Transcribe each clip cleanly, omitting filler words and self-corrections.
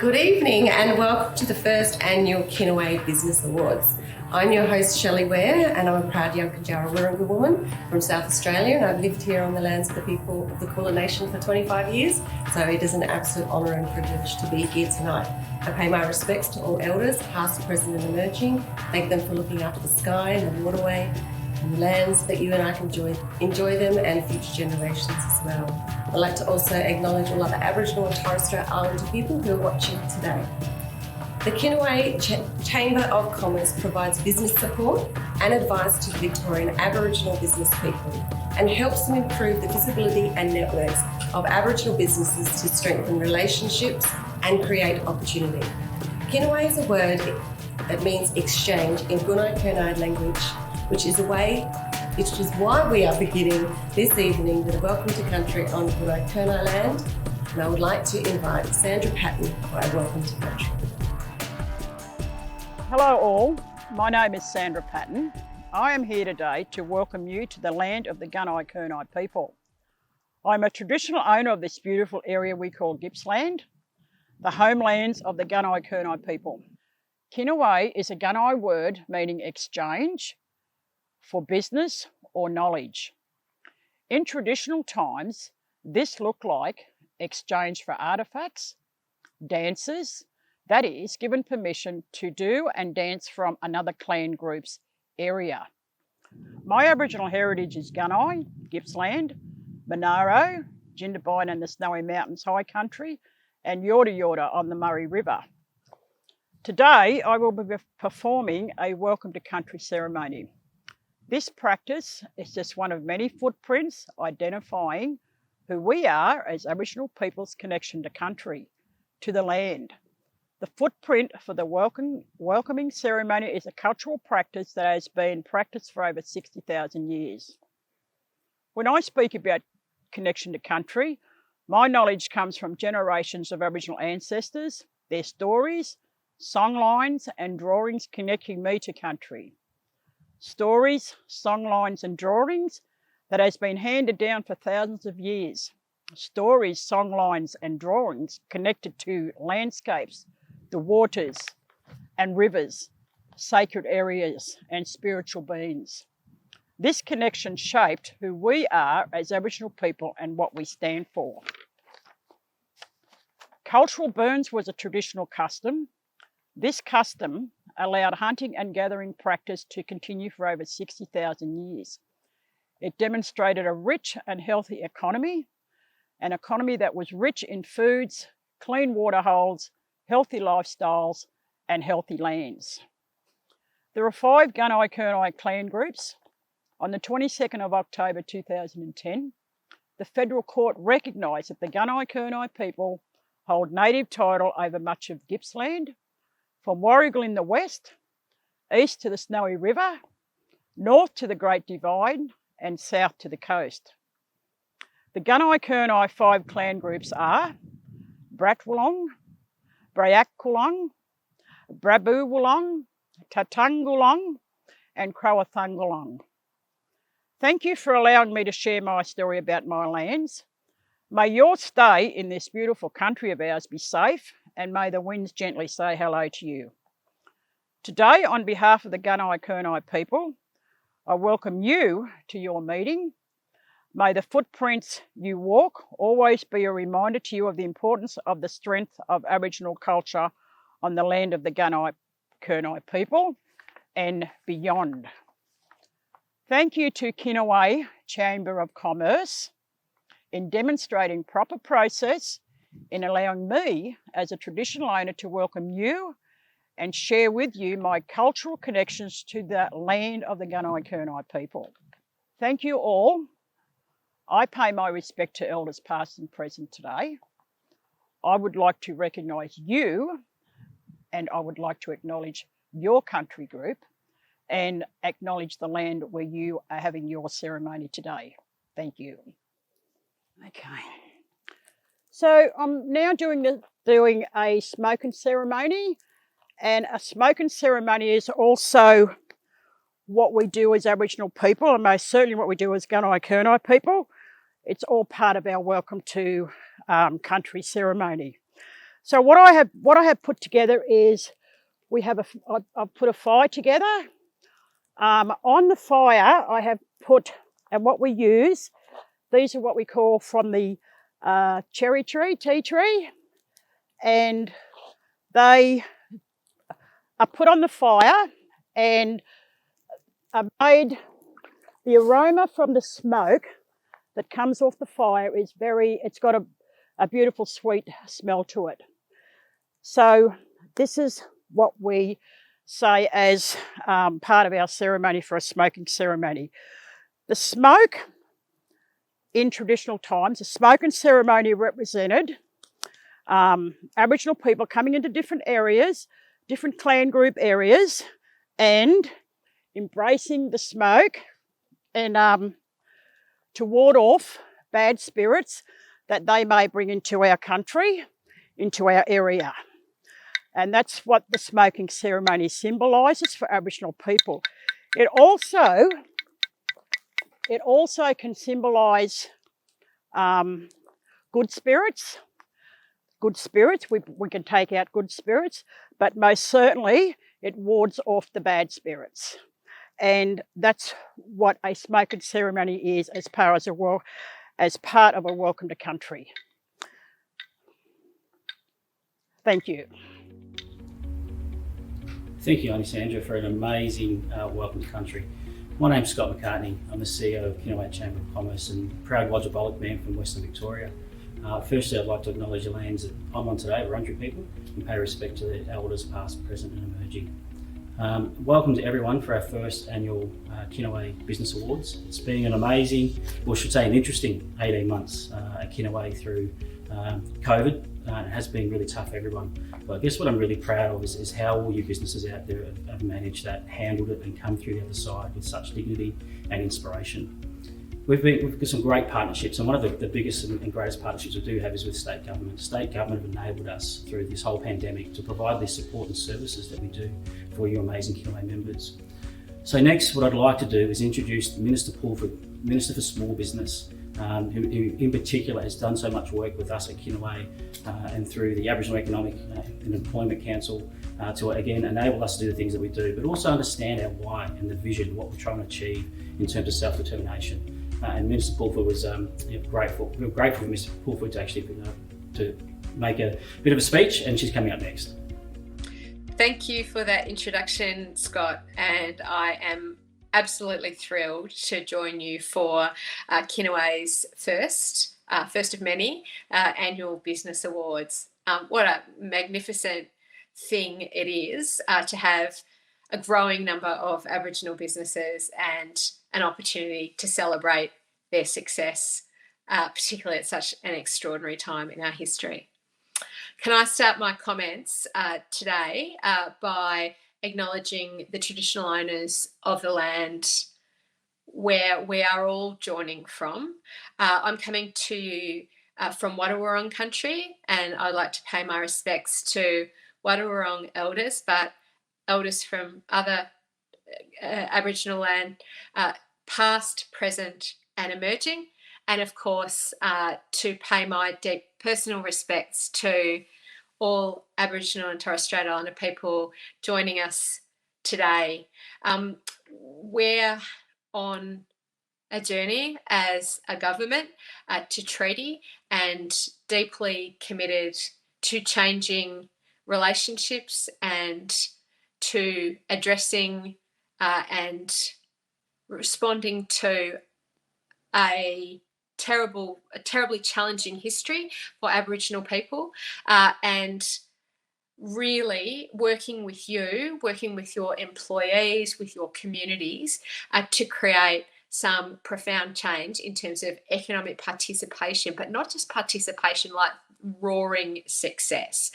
Good evening and welcome to the first annual Kinaway Business Awards. I'm your host Shelley Ware and I'm a proud young Kinjara Wirrunga woman from South Australia, and I've lived here on the lands of the people of the Kulin Nation for 25 years, so it is an absolute honour and privilege to be here tonight. I pay my respects to all elders, past, present and emerging, thank them for looking after the sky and the waterway and the lands that you and I can enjoy them, and future generations as well. I'd like to also acknowledge all other Aboriginal and Torres Strait Islander people who are watching today. The Kinaway Chamber of Commerce provides business support and advice to the Victorian Aboriginal business people and helps them improve the visibility and networks of Aboriginal businesses to strengthen relationships and create opportunity. Kinaway is a word that means exchange in Gunai language, which is why we are beginning this evening with a welcome to country on Gunai land, and I would like to invite Sandra Patton for a welcome to country. Hello all, my name is Sandra Patton. I am here today to welcome you to the land of the Gunai people. I'm a traditional owner of this beautiful area we call Gippsland, the homelands of the Gunai people. Kinaway is a Gunai word meaning exchange for business or knowledge. In traditional times, this looked like exchange for artefacts, dances, that is, given permission to do and dance from another clan group's area. My Aboriginal heritage is Gunai, Gippsland, Monaro, Jindabyne and the Snowy Mountains High Country, and Yorta Yorta on the Murray River. Today, I will be performing a welcome to country ceremony. This practice is just one of many footprints identifying who we are as Aboriginal people's connection to country, to the land. The footprint for the welcoming ceremony is a cultural practice that has been practiced for over 60,000 years. When I speak about connection to country, my knowledge comes from generations of Aboriginal ancestors, their stories, songlines and drawings connecting me to country. Stories, songlines and drawings that has been handed down for thousands of years. Stories, songlines and drawings connected to landscapes, the waters and rivers, sacred areas and spiritual beings. This connection shaped who we are as Aboriginal people and what we stand for. Cultural burns was a traditional custom. This custom allowed hunting and gathering practice to continue for over 60,000 years. It demonstrated a rich and healthy economy, an economy that was rich in foods, clean water holes, healthy lifestyles and healthy lands. There are 5 Gunai clan groups. On the 22nd of October 2010, the Federal Court recognised that the Gunai people hold native title over much of Gippsland, from Warrigal in the west, east to the Snowy River, north to the Great Divide and south to the coast. The Gunai 5 clan groups are Bratwulong, Brayakulong, Brabuwulong, Tatangulong and Crowathungulong. Thank you for allowing me to share my story about my lands. May your stay in this beautiful country of ours be safe, and may the winds gently say hello to you. Today, on behalf of the Gunai people, I welcome you to your meeting. May the footprints you walk always be a reminder to you of the importance of the strength of Aboriginal culture on the land of the Gunai people and beyond. Thank you to Kinaway Chamber of Commerce in demonstrating proper process in allowing me as a traditional owner to welcome you and share with you my cultural connections to the land of the Gunai people. Thank you all. I pay my respect to elders past and present today. I would like to recognise you, and I would like to acknowledge your country group and acknowledge the land where you are having your ceremony today. Thank you. Okay. So I'm now doing a smoking ceremony, and a smoking ceremony is also what we do as Aboriginal people, and most certainly what we do as Gunai people. It's all part of our welcome to country ceremony. So what I have put together is I've put a fire together. On the fire, I have put, and what we use, these are what we call from the tea tree, and they are put on the fire and are made, the aroma from the smoke that comes off the fire is it's got a beautiful sweet smell to it. So this is what we say as part of our ceremony for a smoking ceremony. The smoke, in traditional times, the smoking ceremony represented Aboriginal people coming into different areas, different clan group areas, and embracing the smoke and to ward off bad spirits that they may bring into our country, into our area. And that's what the smoking ceremony symbolises for Aboriginal people. It also can symbolise good spirits. Good spirits, we can take out good spirits, but most certainly it wards off the bad spirits. And that's what a smoking ceremony is as part of a welcome to country. Thank you. Thank you, Auntie Sandra, for an amazing welcome to country. My name's Scott McCartney. I'm the CEO of Kinaway Chamber of Commerce and proud Wodjabolic man from Western Victoria. Firstly, I'd like to acknowledge the lands that I'm on today, Wurundjeri people, and pay respect to the elders past, present and emerging. Welcome to everyone for our first annual Kinaway Business Awards. It's been an amazing, or I should say an interesting 18 months at Kinaway through COVID. It has been really tough for everyone. But I guess what I'm really proud of is how all you businesses out there have managed that, handled it and come through the other side with such dignity and inspiration. We've got some great partnerships, and one of the biggest and greatest partnerships we do have is with state government. State government have enabled us through this whole pandemic to provide the support and services that we do for you amazing Kinaway members. So next, what I'd like to do is introduce Minister Pulford, Minister for Small Business, who in particular has done so much work with us at Kinaway and through the Aboriginal Economic and Employment Council to again enable us to do the things that we do, but also understand our why and the vision, what we're trying to achieve in terms of self-determination. And Minister Pulford was grateful. We were grateful for Mr. Pulford to actually to make a bit of a speech, and she's coming up next. Thank you for that introduction, Scott, and I am absolutely thrilled to join you for Kinaway's first of many annual business awards. What a magnificent thing it is to have a growing number of Aboriginal businesses and an opportunity to celebrate their success, particularly at such an extraordinary time in our history. Can I start my comments today by acknowledging the traditional owners of the land where we are all joining from. I'm coming to you from Wadawurrung country, and I'd like to pay my respects to Wadawurrung elders, but elders from other Aboriginal land, past, present and emerging, and of course to pay my deep personal respects to all Aboriginal and Torres Strait Islander people joining us today. We're on a journey as a government to treaty and deeply committed to changing relationships and to addressing and responding to a terribly challenging history for Aboriginal people, and really working with you, working with your employees, with your communities to create some profound change in terms of economic participation, but not just participation, like roaring success.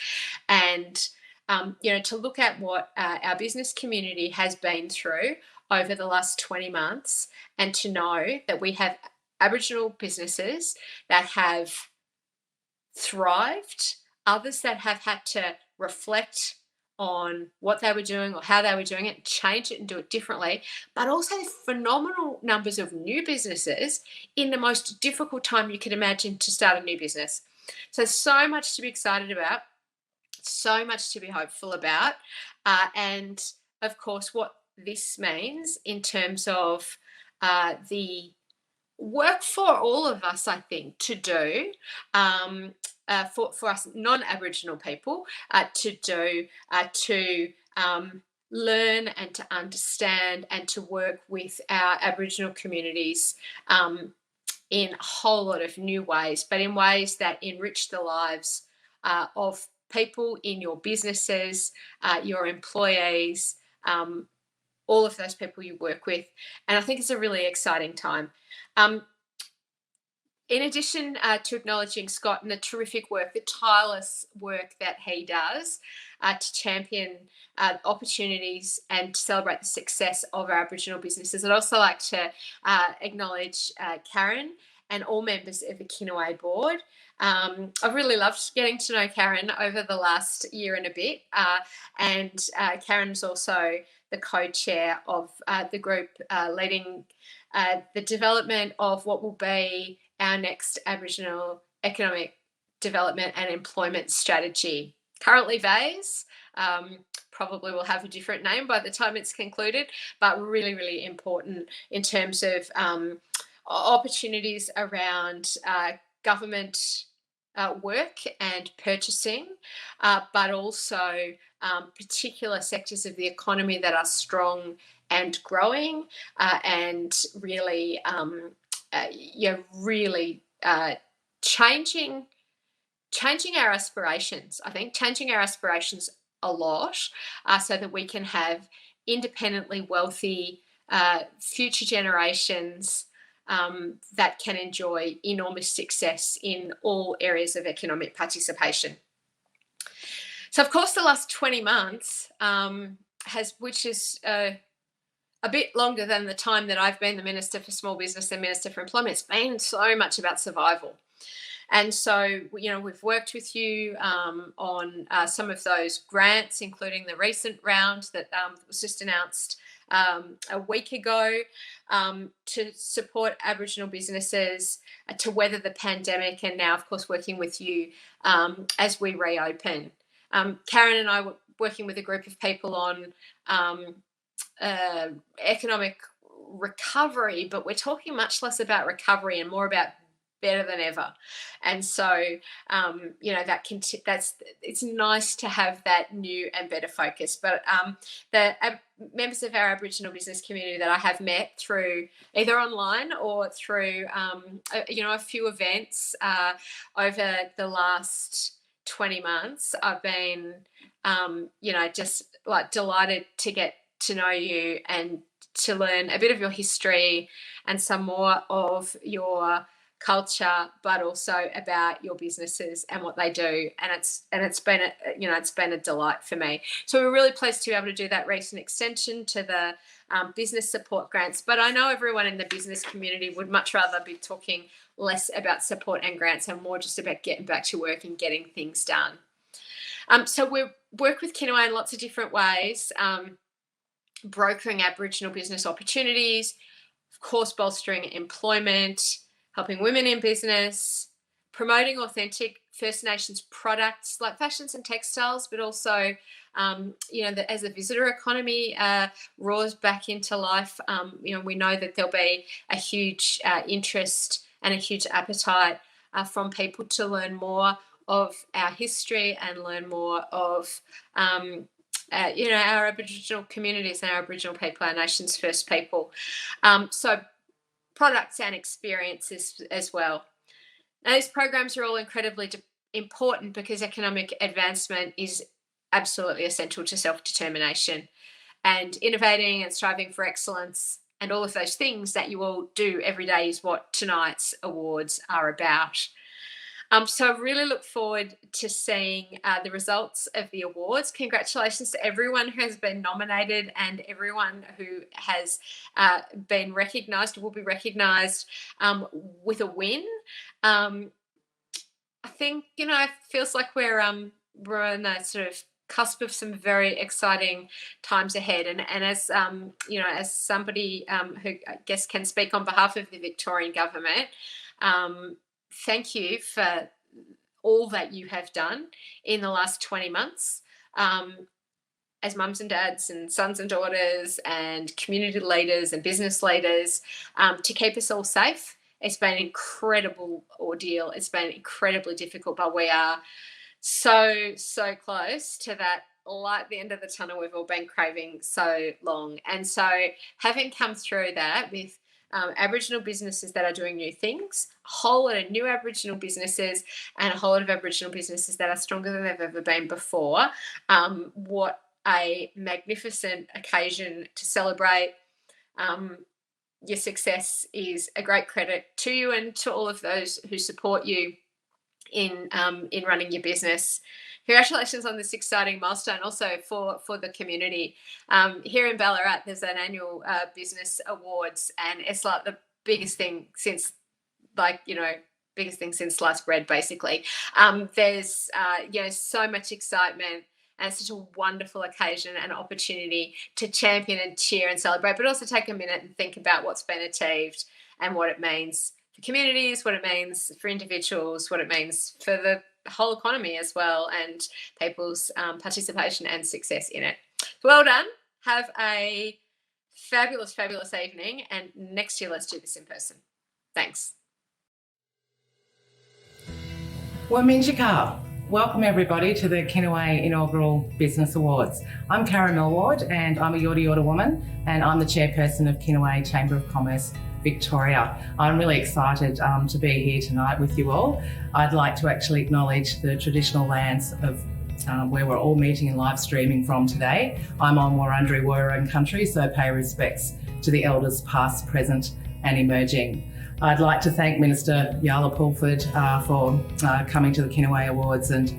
And to look at what our business community has been through over the last 20 months and to know that we have Aboriginal businesses that have thrived, others that have had to reflect on what they were doing or how they were doing it, change it and do it differently, but also phenomenal numbers of new businesses in the most difficult time you could imagine to start a new business. So much to be excited about. So much to be hopeful about. And of course, what this means in terms of the work for all of us, I think, to do. For us non-Aboriginal people to do to learn and to understand and to work with our Aboriginal communities in a whole lot of new ways, but in ways that enrich the lives of people in your businesses, your employees, all of those people you work with. And I think it's a really exciting time. In addition to acknowledging Scott and the terrific work, the tireless work that he does to champion opportunities and to celebrate the success of our Aboriginal businesses, I'd also like to acknowledge Karen and all members of the Kinaway board. I've really loved getting to know Karen over the last year and a bit. And Karen is also the co-chair of the group leading the development of what will be our next Aboriginal economic development and employment strategy. Currently VAES, probably will have a different name by the time it's concluded, but really, really important in terms of opportunities around government work and purchasing, but also particular sectors of the economy that are strong and growing and really really changing our aspirations. I think changing our aspirations a lot so that we can have independently wealthy future generations that can enjoy enormous success in all areas of economic participation. So, of course, the last 20 months which is a bit longer than the time that I've been the Minister for Small Business and Minister for Employment. It's been so much about survival. And so, we've worked with you on some of those grants, including the recent round that was just announced a week ago to support Aboriginal businesses to weather the pandemic, and now, of course, working with you as we reopen. Karen and I were working with a group of people on economic recovery, but we're talking much less about recovery and more about better than ever. And so it's nice to have that new and better focus. But the members of our Aboriginal business community that I have met through either online or through a few events over the last 20 months, I've been just like delighted to get to know you and to learn a bit of your history and some more of your culture, but also about your businesses and what they do. And it's been a delight for me. So we're really pleased to be able to do that recent extension to the business support grants. But I know everyone in the business community would much rather be talking less about support and grants and more just about getting back to work and getting things done. So we work with Kinaway in lots of different ways. Brokering Aboriginal business opportunities, of course, bolstering employment, helping women in business, promoting authentic First Nations products like fashions and textiles, but also, as the visitor economy roars back into life, we know that there'll be a huge interest and a huge appetite from people to learn more of our history and learn more of our Aboriginal communities and our Aboriginal people, our nation's first people. So products and experiences as well. Now, these programs are all incredibly important because economic advancement is absolutely essential to self-determination, and innovating and striving for excellence and all of those things that you all do every day is what tonight's awards are about. So I really look forward to seeing the results of the awards. Congratulations to everyone who has been nominated and everyone who has been recognised or will be recognised with a win. I think, it feels like we're on the sort of cusp of some very exciting times ahead. And as, as somebody who I guess can speak on behalf of the Victorian government, thank you for all that you have done in the last 20 months as mums and dads and sons and daughters and community leaders and business leaders to keep us all safe. It's been an incredible ordeal. It's been incredibly difficult, but we are so close to that light at the end of the tunnel we've all been craving so long. And so having come through that with Aboriginal businesses that are doing new things, a whole lot of new Aboriginal businesses and a whole lot of Aboriginal businesses that are stronger than they've ever been before, what a magnificent occasion to celebrate. Your success is a great credit to you and to all of those who support you in running your business. Congratulations on this exciting milestone also for the community. Here in Ballarat, there's an annual business awards, and it's like the biggest thing since sliced bread, basically. There's so much excitement, and it's such a wonderful occasion and opportunity to champion and cheer and celebrate, but also take a minute and think about what's been achieved and what it means for communities, what it means for individuals, what it means for the whole economy as well, and people's participation and success in it. Well done. Have a fabulous evening, and next year let's do this in person. Thanks. Waminjika. Welcome everybody to the Kinaway Inaugural Business Awards. I'm Kara Millward and I'm a Yorta Yorta woman, and I'm the chairperson of Kinaway Chamber of Commerce Victoria. I'm really excited to be here tonight with you all. I'd like to actually acknowledge the traditional lands of where we're all meeting and live streaming from today. I'm on Wurundjeri Wurrung country, so pay respects to the elders past, present and emerging. I'd like to thank Minister Yala Pulford for coming to the Kinaway Awards and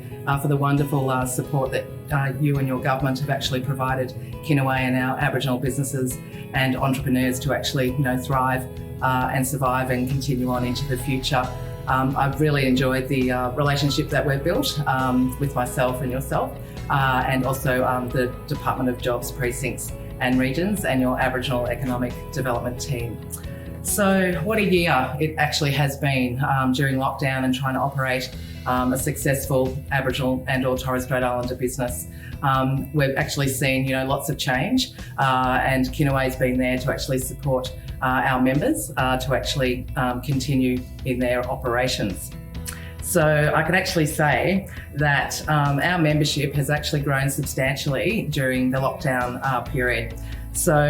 for the wonderful support that you and your government have actually provided Kinaway and our Aboriginal businesses and entrepreneurs to actually thrive and survive and continue on into the future. I've really enjoyed the relationship that we've built with myself and yourself, and also the Department of Jobs, Precincts and Regions and your Aboriginal Economic Development team. So what a year it actually has been during lockdown and trying to operate a successful Aboriginal and or Torres Strait Islander business. We've actually seen lots of change, and Kinaway's been there to actually support our members to actually continue in their operations. So I can actually say that our membership has actually grown substantially during the lockdown period. So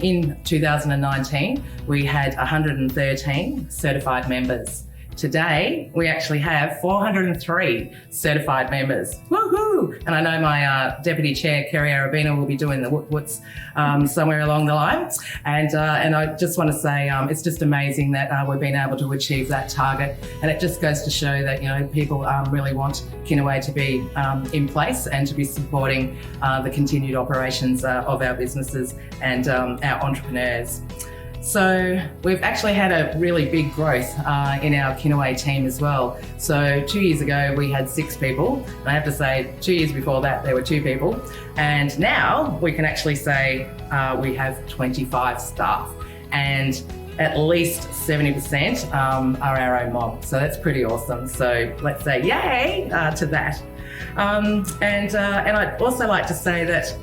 in 2019, we had 113 certified members. Today, we actually have 403 certified members. Woohoo! And I know my Deputy Chair, Kerry Arabina, will be doing the woots somewhere along the line. And I just want to say it's just amazing that we've been able to achieve that target. And it just goes to show that, people really want Kinaway to be in place and to be supporting the continued operations of our businesses and our entrepreneurs. So we've actually had a really big growth in our Kinaway team as well. So 2 years ago, we had 6 people. And I have to say 2 years before that, there were 2 people. And now we can actually say we have 25 staff, and at least 70% are our own mob. So that's pretty awesome. So let's say yay to that. And I'd also like to say that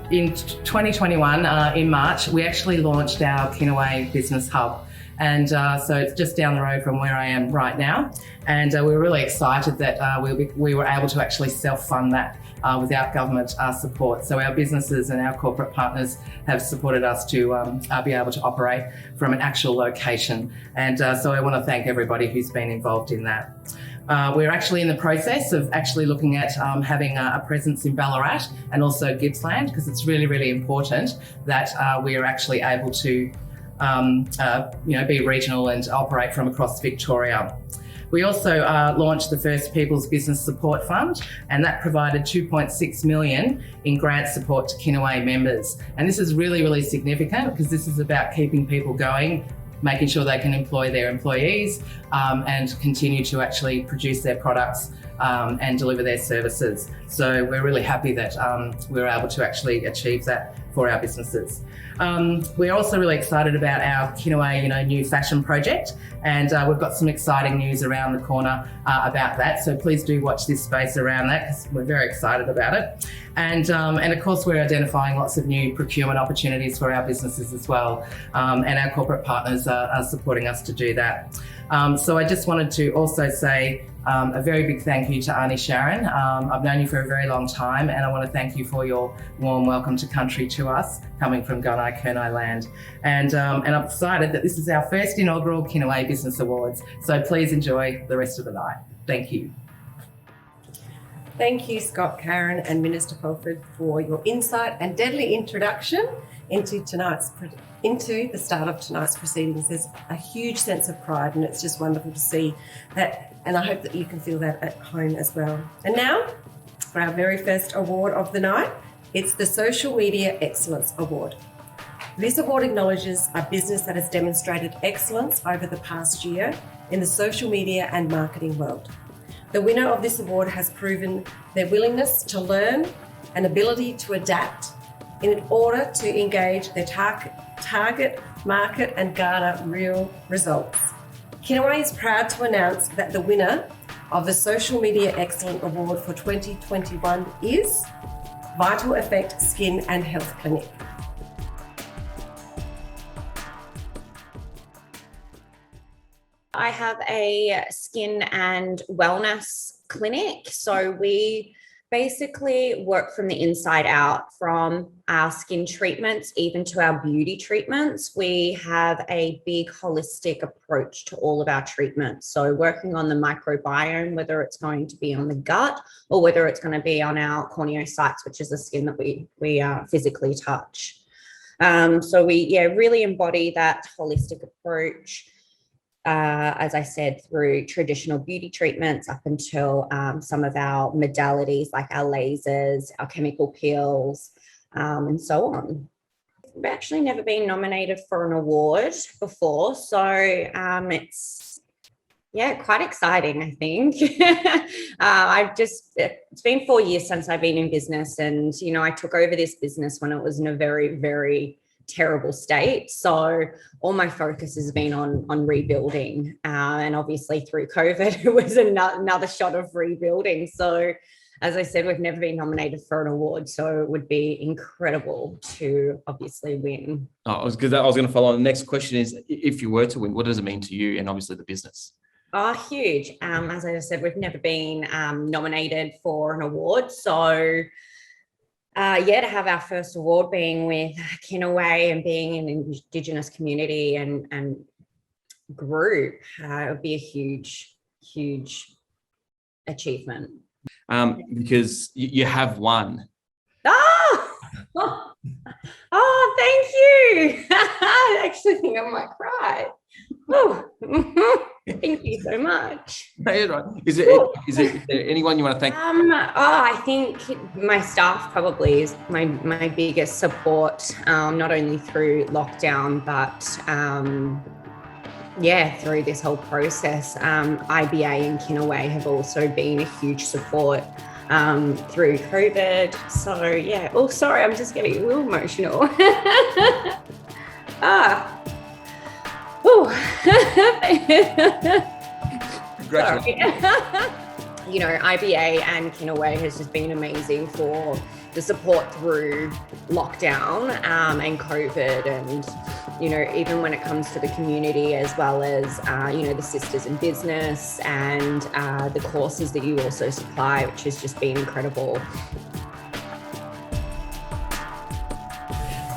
in 2021, in March, we actually launched our Kinaway Business Hub. And so it's just down the road from where I am right now. And we're really excited that we were able to actually self-fund that without government support. So our businesses and our corporate partners have supported us to be able to operate from an actual location. And so I want to thank everybody who's been involved in that. We're actually in the process of actually looking at having a presence in Ballarat and also Gippsland, because it's really, really important that we are actually able to be regional and operate from across Victoria. We also launched the first People's Business Support Fund, and that provided $2.6 million in grant support to Kinaway members. And this is really, really significant because this is about keeping people going, making sure they can employ their employees and continue to actually produce their products and deliver their services. So we're really happy that we're able to actually achieve that for our businesses. We're also really excited about our Kinaway new fashion project, And we've got some exciting news around the corner about that. So please do watch this space around that because we're very excited about it. And of course, we're identifying lots of new procurement opportunities for our businesses as well. And our corporate partners are supporting us to do that. So I just wanted to also say a very big thank you to Arnie Sharon. I've known you for a very long time, and I want to thank you for your warm welcome to country to us, coming from Gunai Kurnai land. And I'm excited that this is our first inaugural Kinaway Business Awards. So please enjoy the rest of the night. Thank you. Thank you, Scott, Karen, and Minister Fulford, for your insight and deadly introduction into the start of tonight's proceedings. There's a huge sense of pride, and it's just wonderful to see that, and I hope that you can feel that at home as well. And now, for our very first award of the night, it's the Social Media Excellence Award. This award acknowledges a business that has demonstrated excellence over the past year in the social media and marketing world. The winner of this award has proven their willingness to learn and ability to adapt in order to engage their target market and garner real results. Kinaway is proud to announce that the winner of the Social Media Excellence Award for 2021 is Vital Effect Skin and Health Clinic. I have a skin and wellness clinic. So we basically work from the inside out, from our skin treatments even to our beauty treatments. We have a big holistic approach to all of our treatments. So working on the microbiome, whether it's going to be on the gut or whether it's going to be on our corneocytes, which is the skin that we physically touch. So we really embody that holistic approach. As I said, through traditional beauty treatments up until some of our modalities like our lasers, our chemical peels, and so on. We've actually never been nominated for an award before, so it's quite exciting, I think. It's been 4 years since I've been in business, and I took over this business when it was in a very, very terrible state. So all my focus has been on rebuilding, and obviously through COVID it was another shot of rebuilding. So as I said, we've never been nominated for an award, so it would be incredible to obviously win. I was going to follow on. The next question is, if you were to win, what does it mean to you and obviously the business? Huge. As I said, we've never been nominated for an award, so to have our first award being with Kinaway and being an Indigenous community and group, it would be a huge, huge achievement. Because you have won. Oh, thank you. I actually think I might cry. Thank you so much. No, you're right. Is there anyone you want to thank? I think my staff probably is my biggest support, not only through lockdown, but through this whole process. IBA and Kinaway have also been a huge support through COVID. So yeah. Oh, sorry, I'm just getting a little emotional. Congratulations. IBA and Kinaway has just been amazing for the support through lockdown and COVID, and even when it comes to the community, as well as the Sisters in Business and the courses that you also supply, which has just been incredible.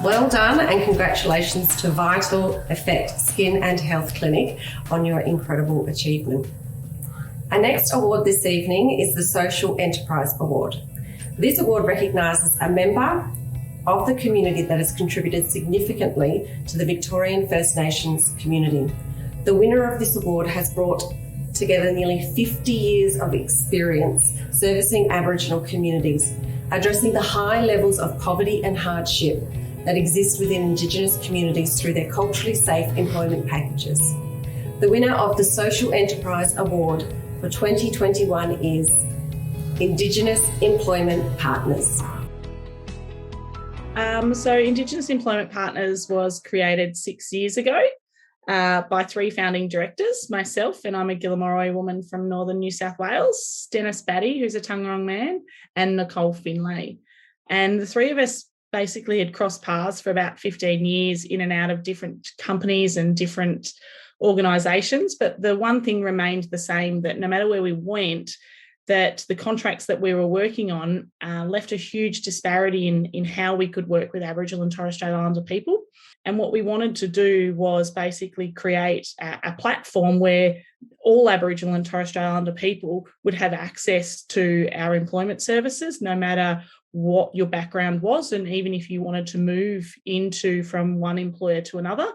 Well done, and congratulations to Vital Effect Skin and Health Clinic on your incredible achievement. Our next award this evening is the Social Enterprise Award. This award recognises a member of the community that has contributed significantly to the Victorian First Nations community. The winner of this award has brought together nearly 50 years of experience servicing Aboriginal communities, addressing the high levels of poverty and hardship that exist within Indigenous communities through their culturally safe employment packages. The winner of the Social Enterprise Award for 2021 is Indigenous Employment Partners. So Indigenous Employment Partners was created 6 years ago, by 3 founding directors, myself, and I'm a Gillamorroy woman from northern New South Wales, Dennis Batty, who's a Taungurung man, and Nicole Finlay. And the 3 of us basically had crossed paths for about 15 years in and out of different companies and different organisations. But the one thing remained the same, that no matter where we went, that the contracts that we were working on left a huge disparity in how we could work with Aboriginal and Torres Strait Islander people. And what we wanted to do was basically create a platform where all Aboriginal and Torres Strait Islander people would have access to our employment services, no matter what your background was, and even if you wanted to move from one employer to another.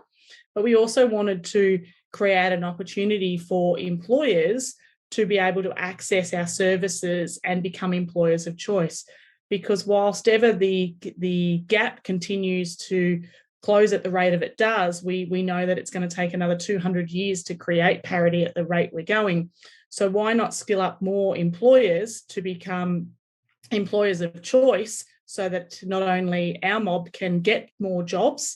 But we also wanted to create an opportunity for employers to be able to access our services and become employers of choice. Because whilst ever the gap continues to close at the rate of it does, we know that it's going to take another 200 years to create parity at the rate we're going. So why not skill up more employers to become employers of choice, so that not only our mob can get more jobs,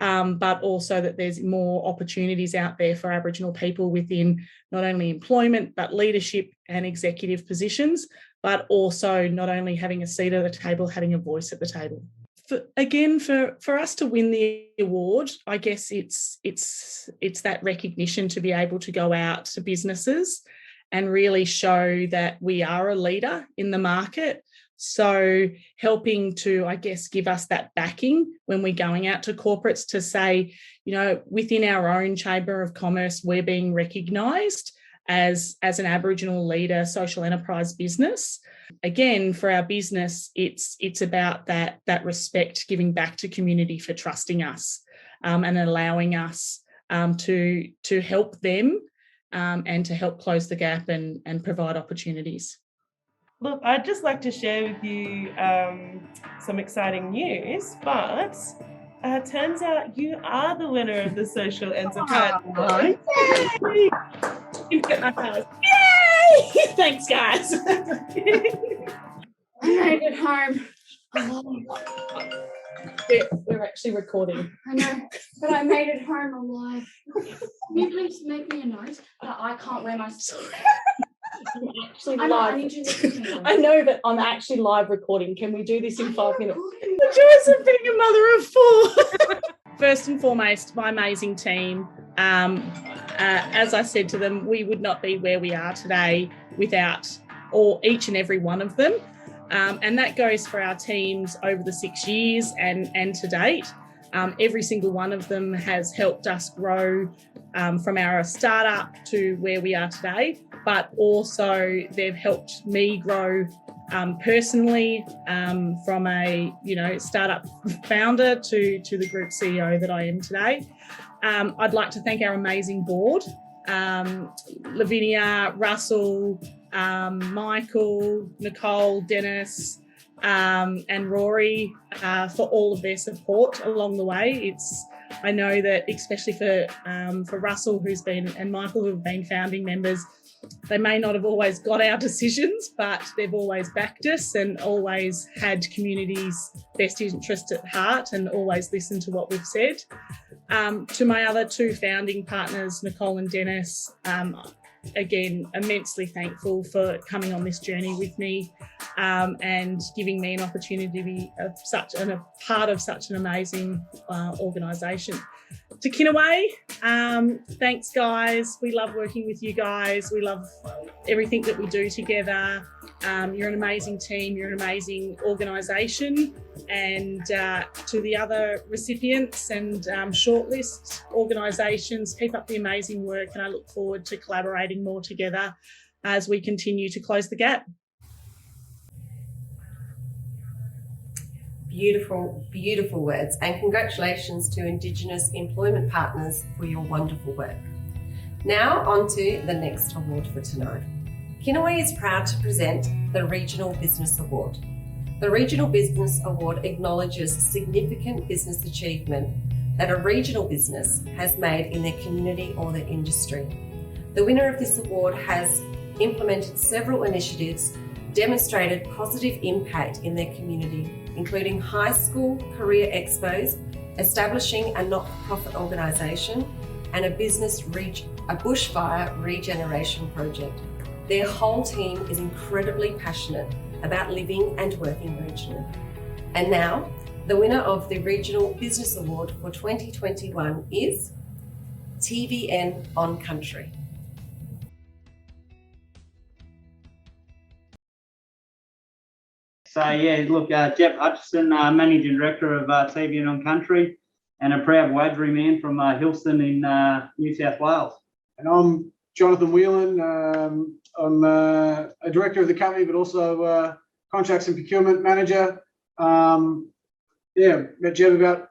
but also that there's more opportunities out there for Aboriginal people within not only employment, but leadership and executive positions, but also not only having a seat at the table, having a voice at the table. For us to win the award, I guess it's that recognition to be able to go out to businesses and really show that we are a leader in the market. So helping to, I guess, give us that backing when we're going out to corporates to say, within our own Chamber of Commerce, we're being recognised as an Aboriginal leader, social enterprise business. Again, for our business, it's about that respect, giving back to community for trusting us and allowing us to help them and to help close the gap and provide opportunities. Look, I'd just like to share with you some exciting news, but turns out you are the winner of the Social Enterprise Award. Yay! Yay! Thanks, guys. I made it home. We're actually recording. I know, but I made it home alive. Can you please make me a note that I can't wear my story? I need you to listen to me. I know, but I'm actually live recording. Can we do this in 5 minutes? The joys of being a mother of 4. First and foremost, my amazing team. As I said to them, we would not be where we are today without each and every one of them. And that goes for our teams over the 6 years and to date. Every single one of them has helped us grow from our startup to where we are today, but also they've helped me grow personally from a startup founder to the group CEO that I am today. I'd like to thank our amazing board, Lavinia, Russell, Michael, Nicole, Dennis, and Rory for all of their support along the way. I know that especially for Russell and Michael, who have been founding members, they may not have always got our decisions, but they've always backed us and always had community's best interest at heart and always listened to what we've said. To my other 2 founding partners, Nicole and Dennis, again, immensely thankful for coming on this journey with me and giving me an opportunity to be a part of such an amazing organisation. To Kinaway, thanks guys. We love working with you guys. We love everything that we do together. You're an amazing team. You're an amazing organisation. And to the other recipients and shortlist organisations, keep up the amazing work, and I look forward to collaborating more together as we continue to close the gap. Beautiful, beautiful words, and congratulations to Indigenous employment partners for your wonderful work. Now on to the next award for tonight. Kinaway is proud to present the Regional Business Award. The Regional Business Award acknowledges significant business achievement that a regional business has made in their community or their industry. The winner of this award has implemented several initiatives, demonstrated positive impact in their community, including high school career expos, establishing a not-for-profit organisation, and a bushfire regeneration project. Their whole team is incredibly passionate about living and working regionally. And now, the winner of the Regional Business Award for 2021 is TVN On Country. So yeah, look, Jeff Hutchison, Managing Director of TVN On Country, and a proud Wadgery man from Hillston in New South Wales. And I'm Jonathan Whelan. I'm a director of the company, but also contracts and procurement manager. Met Jeff about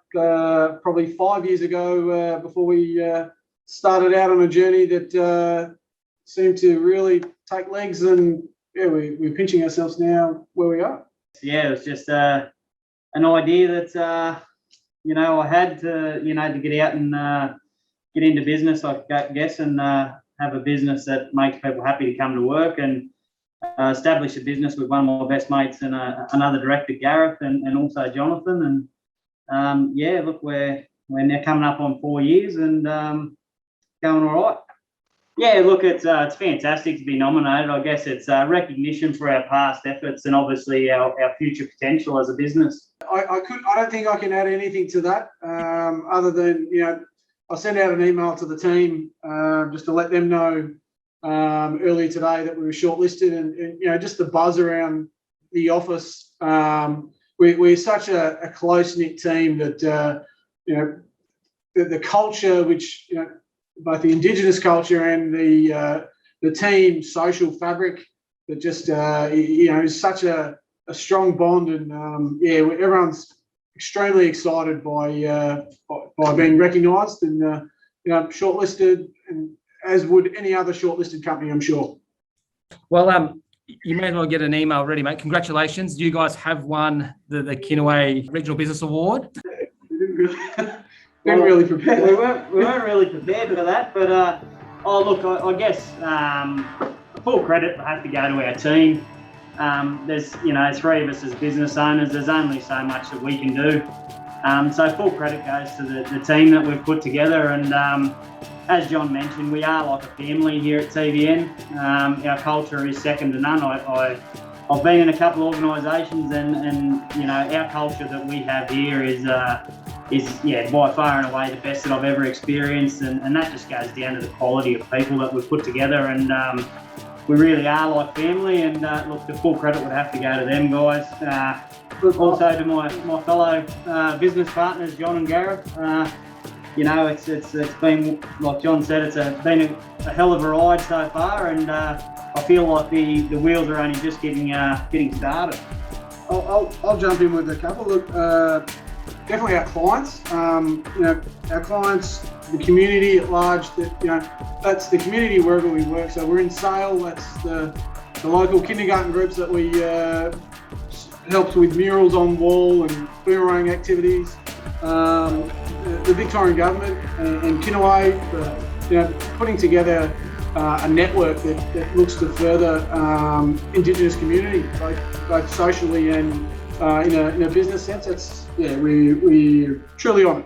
probably 5 years ago before we started out on a journey that seemed to really take legs, and we're pinching ourselves now where we are. Yeah, it was just an idea that I had to to get out and get into business, I guess, and have a business that makes people happy to come to work, and establish a business with one of my best mates and another director, Gareth, and also Jonathan. And look, we're now coming up on 4 years and going all right. Yeah, look, it's fantastic to be nominated. I guess it's recognition for our past efforts and obviously our future potential as a business. I don't think I can add anything to that, other than I sent out an email to the team just to let them know earlier today that we were shortlisted, and just the buzz around the office. We're such a close knit team that the culture, which both the Indigenous culture and the team social fabric, that just is such a strong bond, and everyone's extremely excited by being recognised and shortlisted, and as would any other shortlisted company, I'm sure. Well, you may as well get an email ready, mate. Congratulations. You guys have won the Kinaway Regional Business Award. We didn't really prepare. We weren't really prepared for that, but I guess full credit has to go to our team. There's three of us as business owners. There's only so much that we can do. So full credit goes to the team that we've put together, and as John mentioned, we are like a family here at TVN. Our culture is second to none. I've been in a couple of organisations, and our culture that we have here is by far and away the best that I've ever experienced, and that just goes down to the quality of people that we've put together, and we really are like family. And look, the full credit would have to go to them guys. Also to my fellow business partners, John and Gareth. It's been, like John said, it's been a hell of a ride so far, and I feel like the wheels are only just getting started. I'll jump in with a couple. Look, definitely our clients. Our clients, the community at large. That's the community wherever we work. So we're in Sale. That's the local kindergarten groups that we helped with murals on wall and boomerang activities. The Victorian government and Kinaway, putting together a network that looks to further Indigenous community, both socially and in a business sense. We're truly honoured.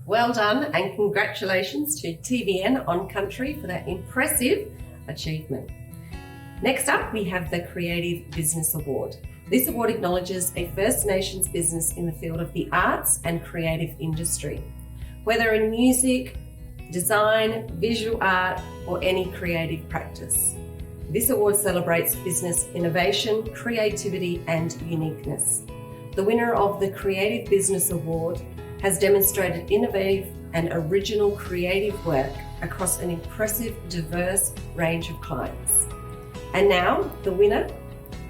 Well done, and congratulations to TVN On Country for that impressive achievement. Next up, we have the Creative Business Award. This award acknowledges a First Nations business in the field of the arts and creative industry. Whether in music, design, visual art, or any creative practice. This award celebrates business innovation, creativity, and uniqueness. The winner of the Creative Business Award has demonstrated innovative and original creative work across an impressive, diverse range of clients. And now, the winner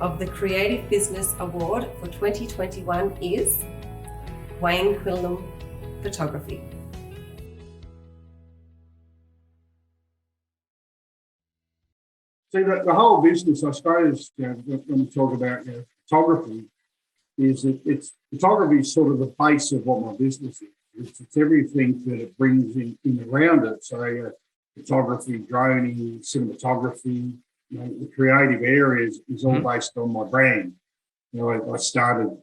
of the Creative Business Award for 2021 is Wayne Quillam Photography. See, the whole business, I suppose, when we talk about photography, is that photography is sort of the base of what my business is. It's everything that it brings in around it. So photography, droning, cinematography, the creative areas is all based on my brand. I started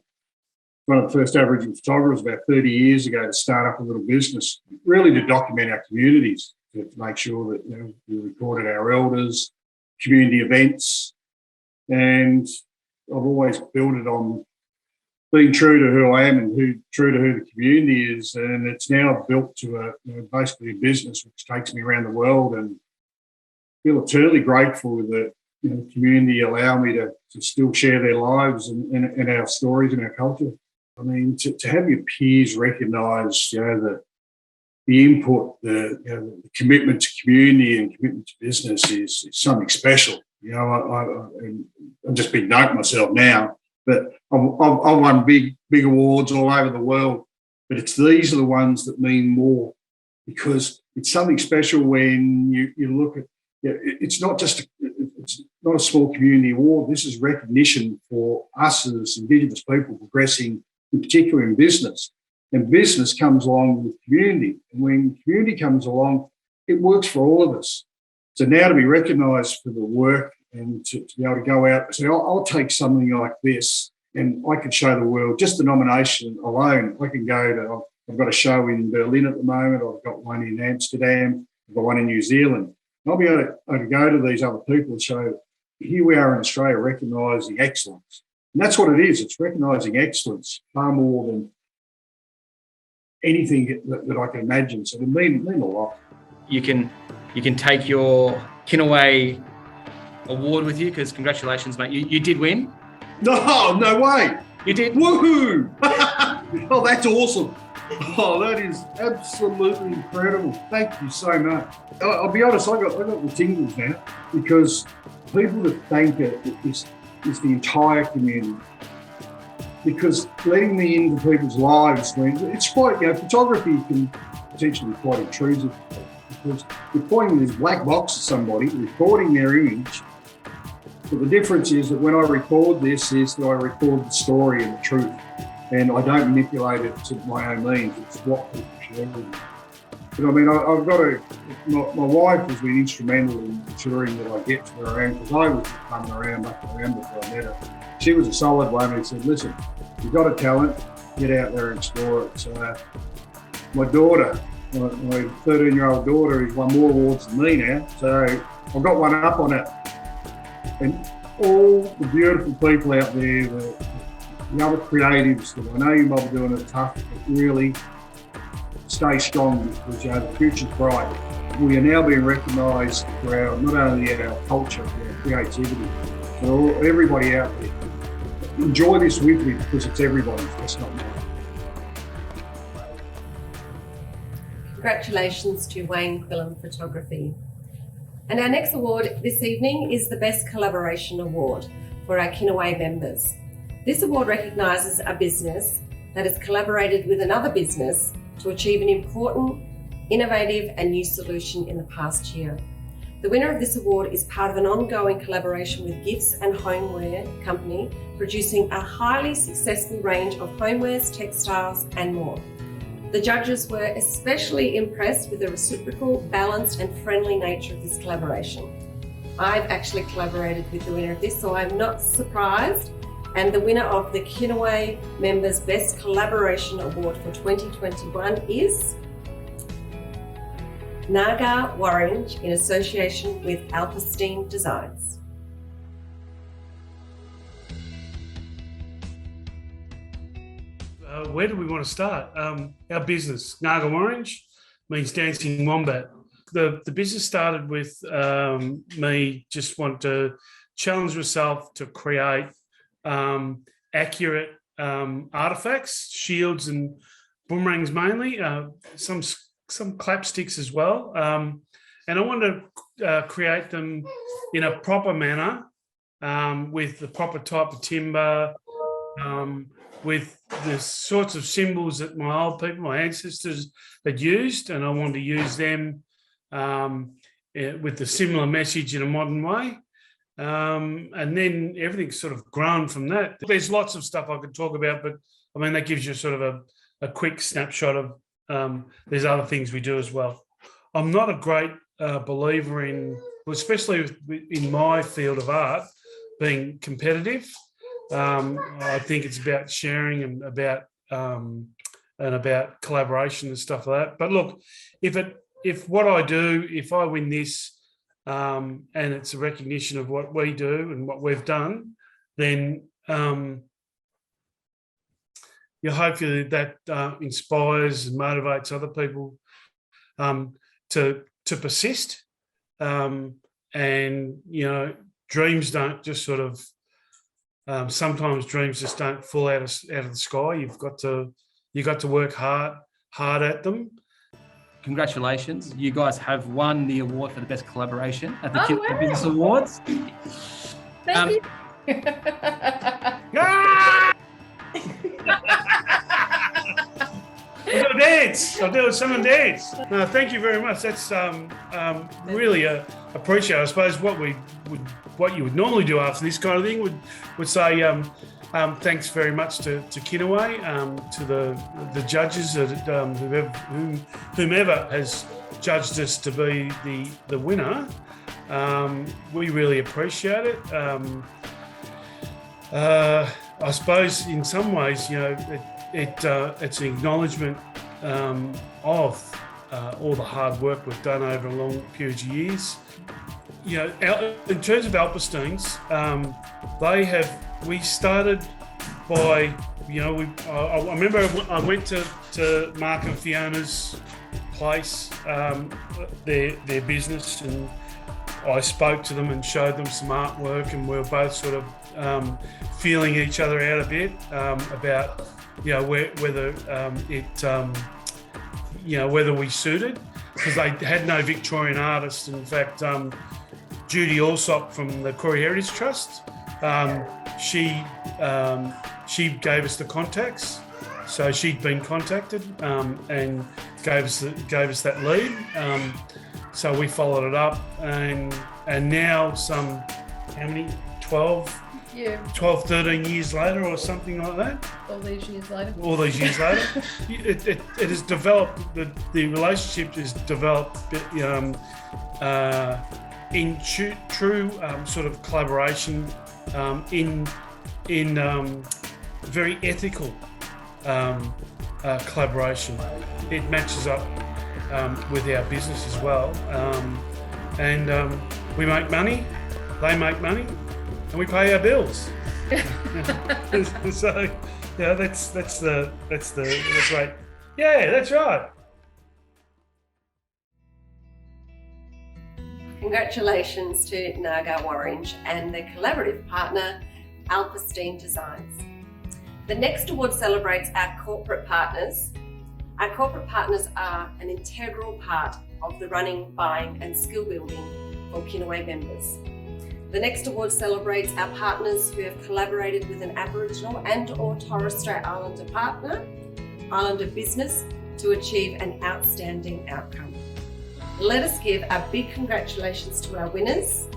one of the first Aboriginal photographers about 30 years ago to start up a little business, really to document our communities, to make sure that we recorded our elders, community events, and I've always built it on being true to who I am and true to who the community is, and it's now built to basically a business which takes me around the world, and feel eternally grateful that the community allow me to still share their lives and our stories and our culture. I mean, to have your peers recognise, the input, the commitment to community and commitment to business is something special. I'm just big note myself now, but I've won big awards all over the world, but these are the ones that mean more, because it's something special when you look at. It's not a small community award. This is recognition for us as Indigenous people progressing, in particular in business. And business comes along with community. And when community comes along, it works for all of us. So now to be recognised for the work and to be able to go out and say, I'll take something like this and I can show the world, just the nomination alone. I can I've got a show in Berlin at the moment. I've got one in Amsterdam. I've got one in New Zealand. I'll be able to go to these other people and show, here we are in Australia recognising excellence. And that's what it is. It's recognising excellence far more than anything that I can imagine. So it mean a lot. You can take your Kinaway award with you, because congratulations, mate. You did win. No way. You did. Woohoo! Oh, that's awesome. Oh, that is absolutely incredible. Thank you so much. I'll be honest, I got the tingles now, because people to thank is the entire community. Because letting me into people's lives means it's quite, photography can potentially be quite intrusive, because you're pointing this black box at somebody, recording their image. But the difference is that when I record this, is that I record the story and the truth. And I don't manipulate it to my own means. It's what people share with me. But I mean, I've got my wife has been instrumental in ensuring that I get to where I am, because I was coming around before I met her. She was a solid one who said, listen, you've got a talent, get out there and explore it. So my daughter, my 13-year-old daughter, has won more awards than me now. So I've got one up on it. And all the beautiful people out there, the other creatives that I know you might be doing it tough, but really stay strong, because the future's bright. We are now being recognised for not only our culture, but our creativity. So everybody out there, enjoy this with me, because it's everybody's, it's not mine. Congratulations to Wayne Quillen Photography. And our next award this evening is the Best Collaboration Award for our Kinaway members. This award recognises a business that has collaborated with another business to achieve an important, innovative and new solution in the past year. The winner of this award is part of an ongoing collaboration with gifts and homeware company, producing a highly successful range of homewares, textiles and more. The judges were especially impressed with the reciprocal, balanced and friendly nature of this collaboration. I've actually collaborated with the winner of this, so I'm not surprised. And the winner of the Kinaway Members Best Collaboration Award for 2021 is Naga Warrange, in association with Alpestein Designs. Where do we want to start? Our business, Naga Orange, means dancing wombat. The business started with me just want to challenge myself to create accurate artifacts, shields and boomerangs mainly, some clapsticks as well. And I want to create them in a proper manner, with the proper type of timber, with the sorts of symbols that my old people, my ancestors had used, and I wanted to use them with the similar message in a modern way. And then everything's sort of grown from that. There's lots of stuff I could talk about, but I mean, that gives you sort of a quick snapshot of there's other things we do as well. I'm not a great believer in, especially in my field of art, being competitive. I think it's about sharing and about collaboration and stuff like that. But look, if what I do, if I win this, and it's a recognition of what we do and what we've done, then hopefully that inspires and motivates other people to persist. And dreams don't just sort of sometimes dreams just don't fall out of the sky. You've got to work hard at them. Congratulations, you guys have won the award for the best collaboration at the Kinaway Business Awards. Thank you. I'll do a dance. I'll do someone dance. No, thank you very much. That's really appreciate. I suppose what you would normally do after this kind of thing would say thanks very much to Kinaway, to the judges, whomever has judged us to be the winner. We really appreciate it. I suppose in some ways, it's an acknowledgement of all the hard work we've done over a long period of years. In terms of Alpesteins, we started by, I remember I went to Mark and Fiona's place, their business, and I spoke to them and showed them some artwork, and we were both sort of feeling each other out a bit about whether we suited, because they had no Victorian artists. In fact, Judy Alsop from the Koori Heritage Trust, she gave us the contacts, so she'd been contacted and gave us that lead. So we followed it up, and now how many? 12, 13 years later or something like that. All these years later, it has developed. The relationship is developed in true sort of collaboration, in very ethical collaboration. It matches up with our business as well, and we make money, they make money, and we pay our bills. So that's the great. Yeah, that's right. Congratulations to Naga Orange and their collaborative partner, Alpestein Designs. The next award celebrates our corporate partners. Our corporate partners are an integral part of the running, buying and skill building for Kinaway members. The next award celebrates our partners who have collaborated with an Aboriginal and/or Torres Strait Islander partner, Islander business, to achieve an outstanding outcome. Let us give a big congratulations to our winners,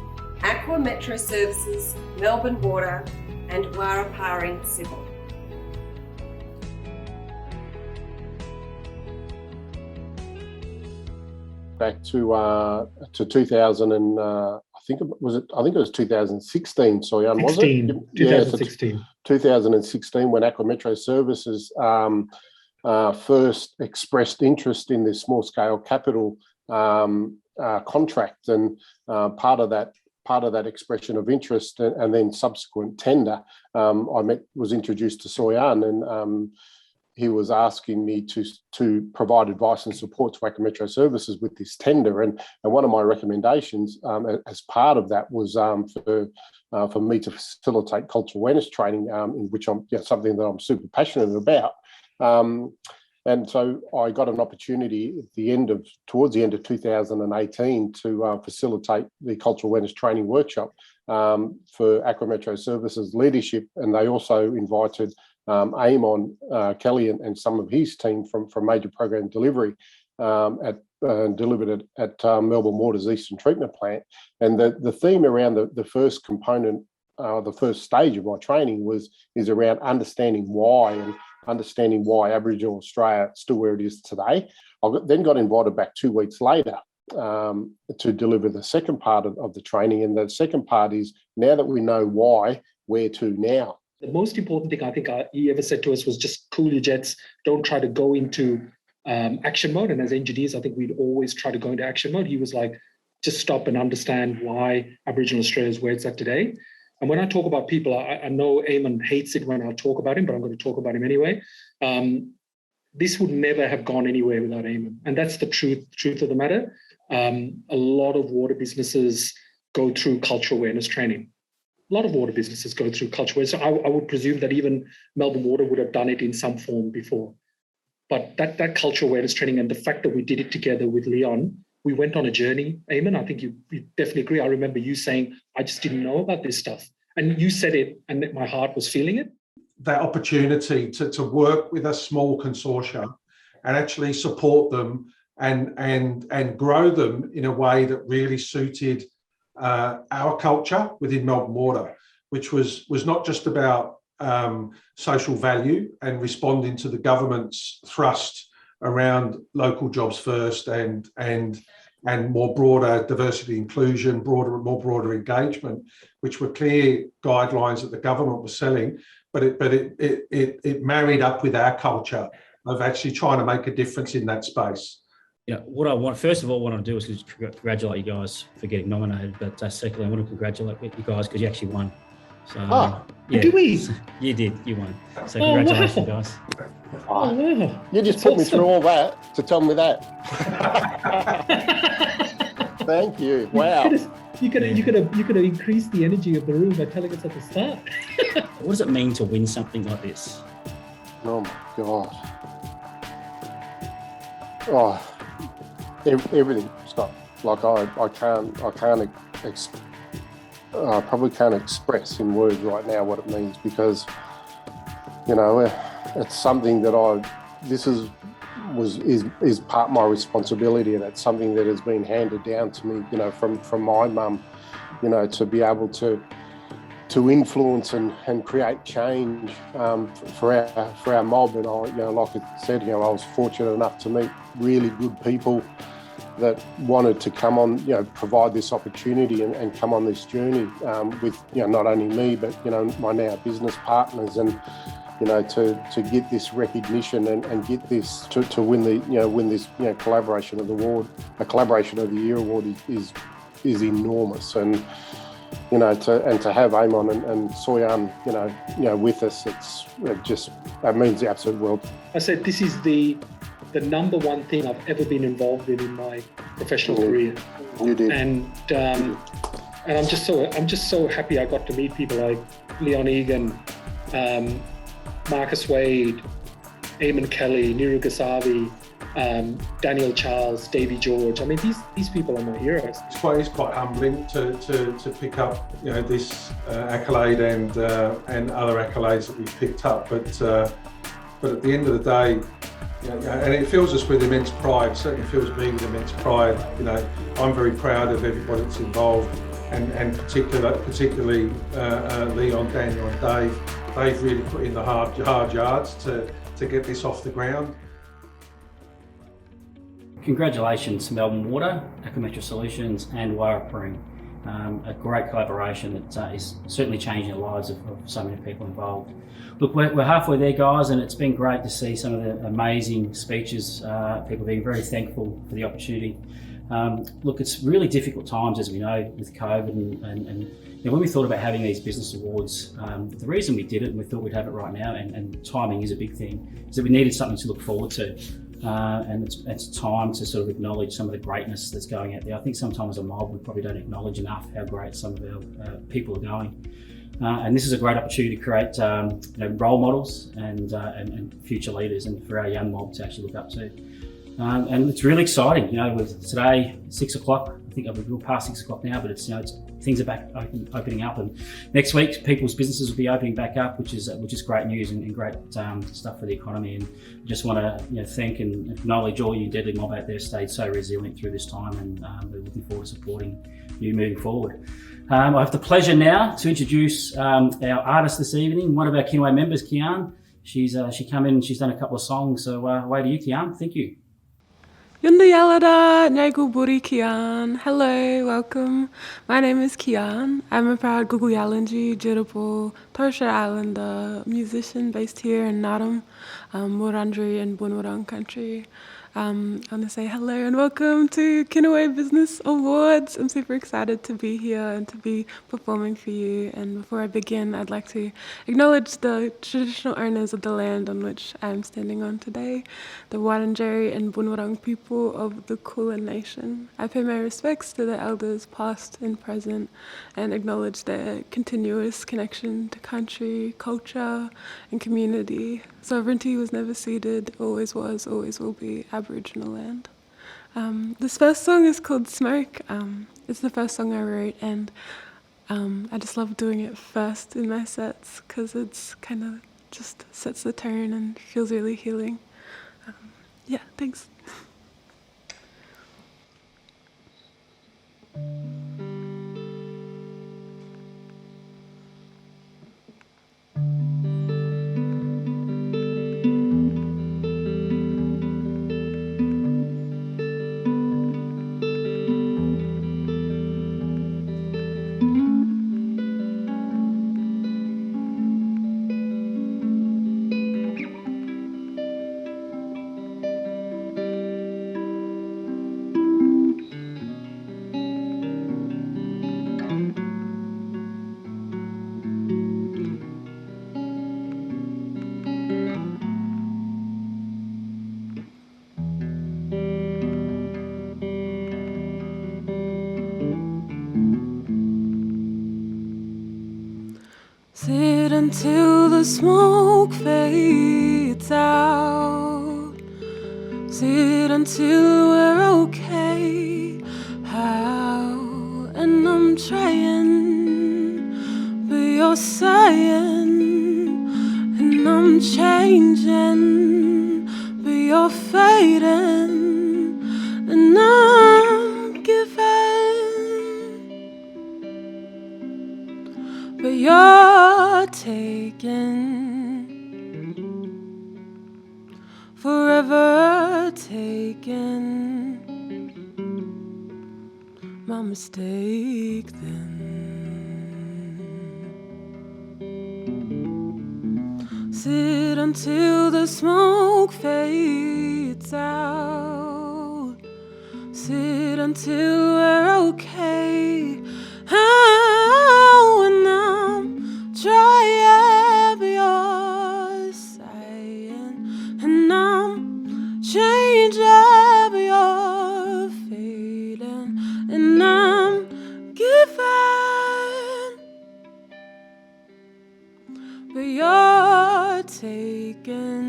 Aqua Metro Services, Melbourne Water and Warraparing Civil. Back to 2000 and I think it was 2016. Sorry, was it? 2016. 2016, when Aqua Metro Services first expressed interest in this small-scale capital contract, and part of that expression of interest and then subsequent tender, was introduced to Soyan, and he was asking me to provide advice and support to Aqua Metro Services with this tender, and one of my recommendations as part of that was for me to facilitate cultural awareness training, in which I'm something that I'm super passionate about. And so I got an opportunity towards the end of 2018 to facilitate the cultural awareness training workshop for Aqua Metro Services leadership, and they also invited Amon Kelly and some of his team from Major Program Delivery delivered it at Melbourne Water's Eastern Treatment Plant. And the theme around the first component, the first stage of my training is around understanding why Aboriginal Australia is still where it is today. I then got invited back 2 weeks later to deliver the second part of the training. And the second part is, now that we know why, where to now? The most important thing I think he ever said to us was just cool your jets. Don't try to go into action mode. And as engineers, I think we'd always try to go into action mode. He was like, just stop and understand why Aboriginal Australia is where it's at today. And when I talk about people, I know Eamon hates it when I talk about him, but I'm going to talk about him anyway. This would never have gone anywhere without Eamon. And that's the truth of the matter. A lot of water businesses go through cultural awareness training. A lot of water businesses go through cultural awareness. So I would presume that even Melbourne Water would have done it in some form before. But that cultural awareness training and the fact that we did it together with Leon, we went on a journey, Eamon. I think you definitely agree. I remember you saying, I just didn't know about this stuff. And you said it and my heart was feeling it. That opportunity to work with a small consortium and actually support them and grow them in a way that really suited our culture within Melbourne Water, which was not just about social value and responding to the government's thrust around local jobs first and more broader diversity inclusion, more broader engagement, which were clear guidelines that the government was selling, but it married up with our culture of actually trying to make a difference in that space. Yeah, what I want, first of all, what I want to do is congratulate you guys for getting nominated. But secondly, I want to congratulate you guys because you actually won. So, yeah, did we? You did. You won. So congratulations, guys. You just put me through all that to tell me that. Thank you. Wow. You could have increased the energy of the room by telling us at the start. What does it mean to win something like this? Oh my God. Oh, everything, Scott. Like I probably can't express in words right now what it means, because it's something that this is part of my responsibility, and it's something that has been handed down to me, from my mum, to be able to influence and create change for our mob. And like I said, I was fortunate enough to meet really good people that wanted to come on, provide this opportunity and come on this journey with, not only me, but, my now business partners, and, to get this recognition and get this to win this, collaboration of the award. A collaboration of the year award is enormous. And, to have Eamon and Soyan, with us, that means the absolute world. I said, this is the number one thing I've ever been involved in my professional career. You did. And I'm just so happy I got to meet people like Leon Egan, Marcus Wade, Eamon Kelly, Niru Gasavi, Daniel Charles, Davy George. I mean, these people are my heroes. It's quite humbling to pick up, this accolade and other accolades that we've picked up. But at the end of the day, and it fills us with immense pride. It certainly fills me with immense pride. I'm very proud of everybody that's involved, and particularly Leon, Daniel, and Dave. They've really put in the hard yards to get this off the ground. Congratulations, Melbourne Water, Aquametric Solutions, and Warrapring. A great collaboration that is certainly changing the lives of so many people involved. Look, we're halfway there, guys, and it's been great to see some of the amazing speeches, people being very thankful for the opportunity. Look, it's really difficult times, as we know, with COVID, and when we thought about having these business awards, the reason we did it, and we thought we'd have it right now, and timing is a big thing, is that we needed something to look forward to. And it's time to sort of acknowledge some of the greatness that's going out there. I think sometimes as a mob, we probably don't acknowledge enough how great some of our people are going. And this is a great opportunity to create role models and future leaders, and for our young mob to actually look up to. And it's really exciting, with today, 6 o'clock, I think we're past 6 o'clock now, but it's things are back opening up, and next week people's businesses will be opening back up, which is great news and great stuff for the economy. And I just want to thank and acknowledge all you deadly mob out there stayed so resilient through this time, and we're looking forward to supporting you moving forward. I have the pleasure now to introduce our artist this evening, one of our Kinaway members, Kian. She come in and she's done a couple of songs, so away to you, Kian. Thank you. Yunda Yalada Nagu Buri Kian. Hello, welcome. My name is Kian. I'm a proud Gugu Yalanji, Jirapur, Torsha Islander, musician based here in Naram, Wurundjeri and Bunurong country. I want to say hello and welcome to Kinaway Business Awards. I'm super excited to be here and to be performing for you. And before I begin, I'd like to acknowledge the traditional owners of the land on which I'm standing on today, the Wurundjeri and Bunurong people of the Kulin Nation. I pay my respects to the elders past and present and acknowledge their continuous connection to country, culture, and community. Sovereignty was never ceded, always was, always will be Aboriginal land. This first song is called Smoke. It's the first song I wrote, and I just love doing it first in my sets because it's kind of just sets the tone and feels really healing. Yeah, thanks. Sit until the smoke fades out. Sit until we're okay. How? And I'm trying, but you're saying, and I'm changing, but you're fading, and I'm giving, but you're taken. Forever taken. My mistake then. Sit until the smoke fades out. Sit until we're okay. Oh, and I'm trying, but you're saying, and I'm changing, but you're fading, and I'm giving, but you're taken.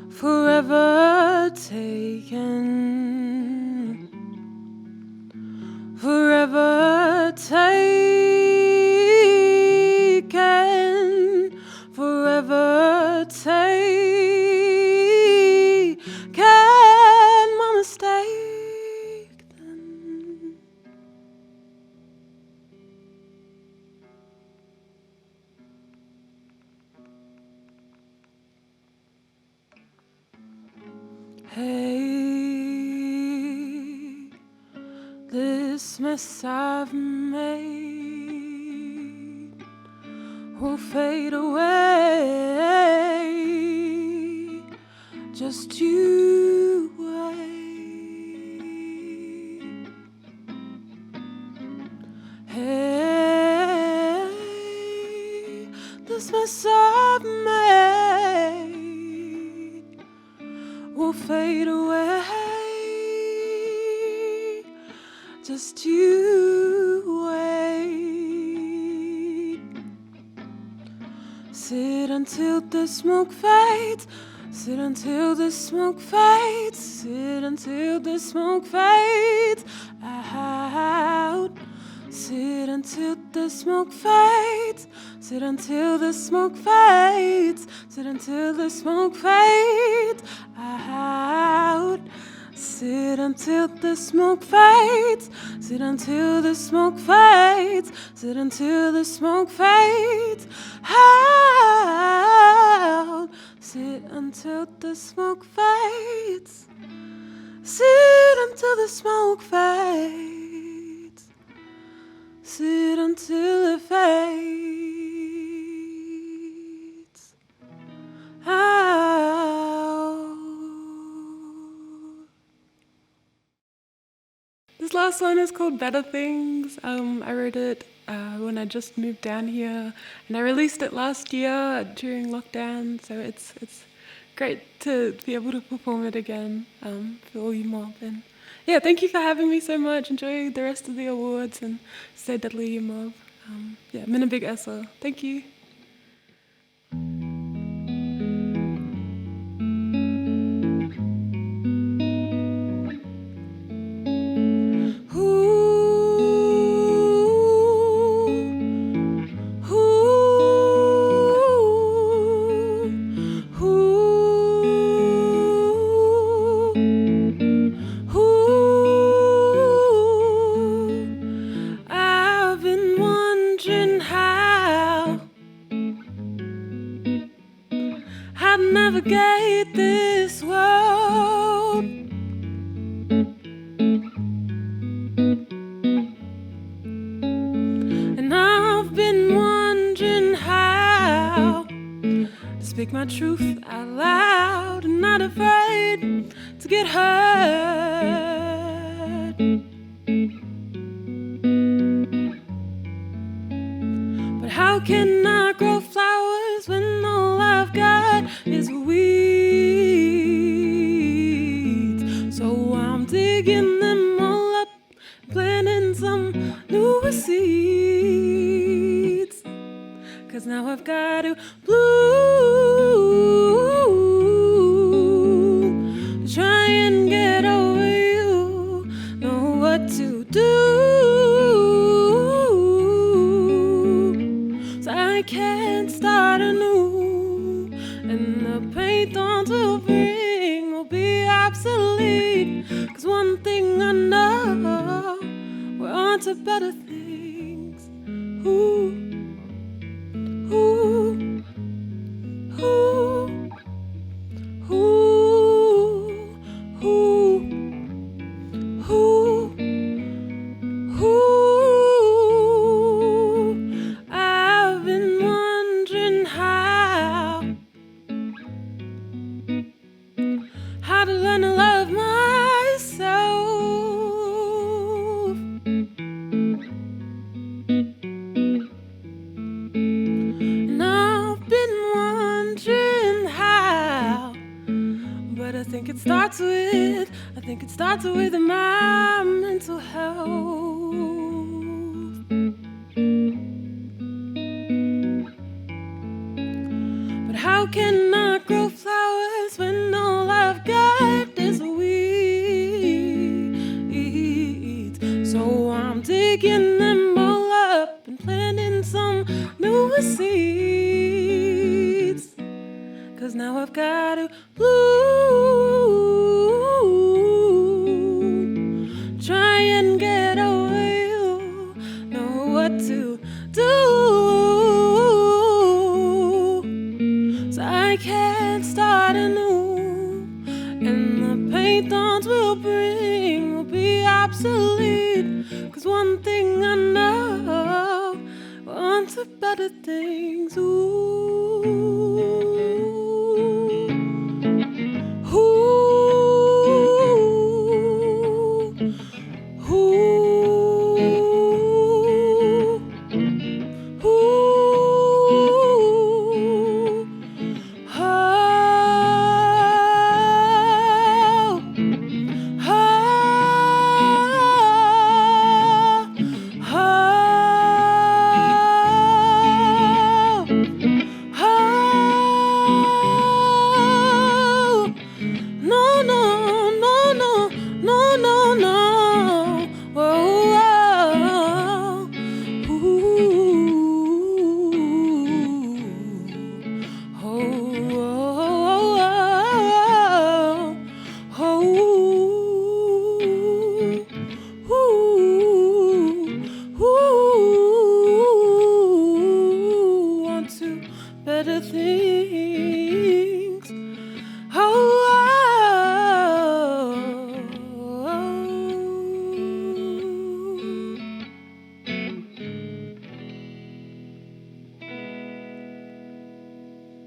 Forever taken. Forever taken. Forever taken. My mistake then. Hey, this mess I've made will fade away. Just you wait. Hey, this mess I've made will fade away. Just you wait. Sit until the smoke fades. Sit until the smoke fades. Sit until the smoke fades out. Sit until the smoke fades. Sit until the smoke fades. Sit until the smoke fades out. Sit until the smoke fades. Sit until the smoke fades. Sit until the smoke fades out. Sit until the smoke fades. Sit until the smoke fades. Sit until it fades out. This last one is called Better Things. I wrote it when I just moved down here, and I released it last year during lockdown, so it's great to be able to perform it again for all you mob. And yeah, thank you for having me so much. Enjoy the rest of the awards and stay deadly, you mob. Yeah, I'm in a big Essa. Thank you. Navigate this world. And I've been wondering how to speak my truth out loud and not afraid to get hurt. But how can I grow flowers when all I've got is weeds? So I'm digging them all up, planting some newer seeds. 'Cause now I've got to bloom, try and get over you, know what to do. So I can't start anew, and the paint thorns will bring will be obsolete. 'Cause one thing I know, we're on to better things. Ooh, ooh, ooh, ooh, ooh, ooh, ooh. I've been wondering how to learn to love myself. And I've been wondering how, but I think it starts with my mental health. But how can I grow flowers when all I've got is weeds? So I'm digging them all up and planting some newer seeds. 'Cause now I've got to bloom, try and get over you, know what to do. So I can't start anew, and the paint thorns will bring will be obsolete. 'Cause one thing I know, we're on to better things. Ooh. Oh,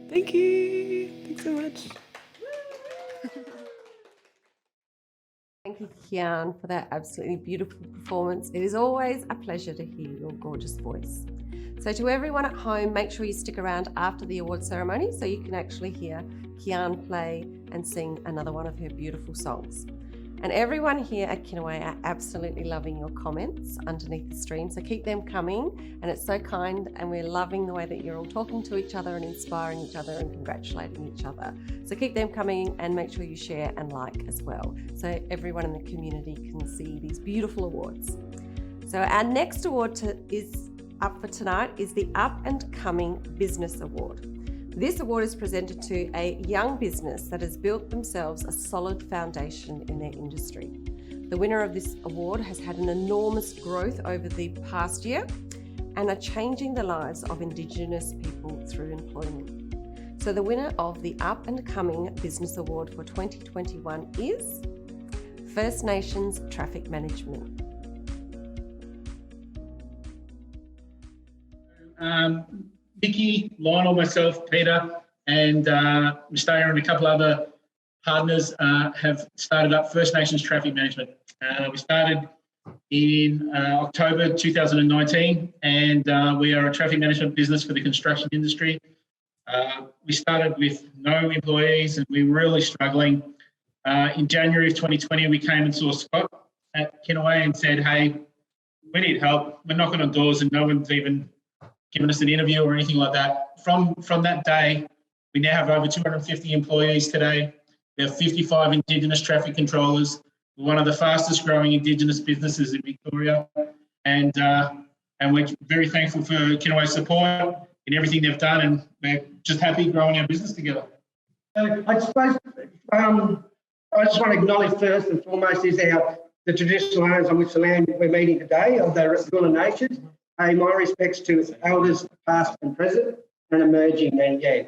Thank you. Thanks so much. Thank you, Kian, for that absolutely beautiful performance. It is always a pleasure to hear your gorgeous voice. So to everyone at home, make sure you stick around after the award ceremony so you can actually hear Kian play and sing another one of her beautiful songs. And everyone here at Kinaway are absolutely loving your comments underneath the stream, so keep them coming, and it's so kind, and we're loving the way that you're all talking to each other and inspiring each other and congratulating each other. So keep them coming and make sure you share and like as well, so everyone in the community can see these beautiful awards. So our next award is up for tonight is the Up and Coming Business Award. This award is presented to a young business that has built themselves a solid foundation in their industry. The winner of this award has had an enormous growth over the past year and are changing the lives of Indigenous people through employment. So the winner of the Up and Coming Business Award for 2021 is First Nations Traffic Management. Vicky, Lionel, myself, Peter, and Mustaya and a couple other partners have started up First Nations Traffic Management. We started in October 2019, and we are a traffic management business for the construction industry. We started with no employees and we were really struggling. In January of 2020, we came and saw Scott at Kinaway and said, hey, we need help. We're knocking on doors and no one's even given us an interview or anything like that. From that day, we now have over 250 employees today. We have 55 Indigenous traffic controllers. We're one of the fastest growing Indigenous businesses in Victoria. And we're very thankful for Kinaway's support in everything they've done, and we're just happy growing our business together. I suppose I just want to acknowledge first and foremost is the traditional owners on which the land we're meeting today of the Kulin Nations. Pay my respects to its elders, past and present, and emerging. And yeah,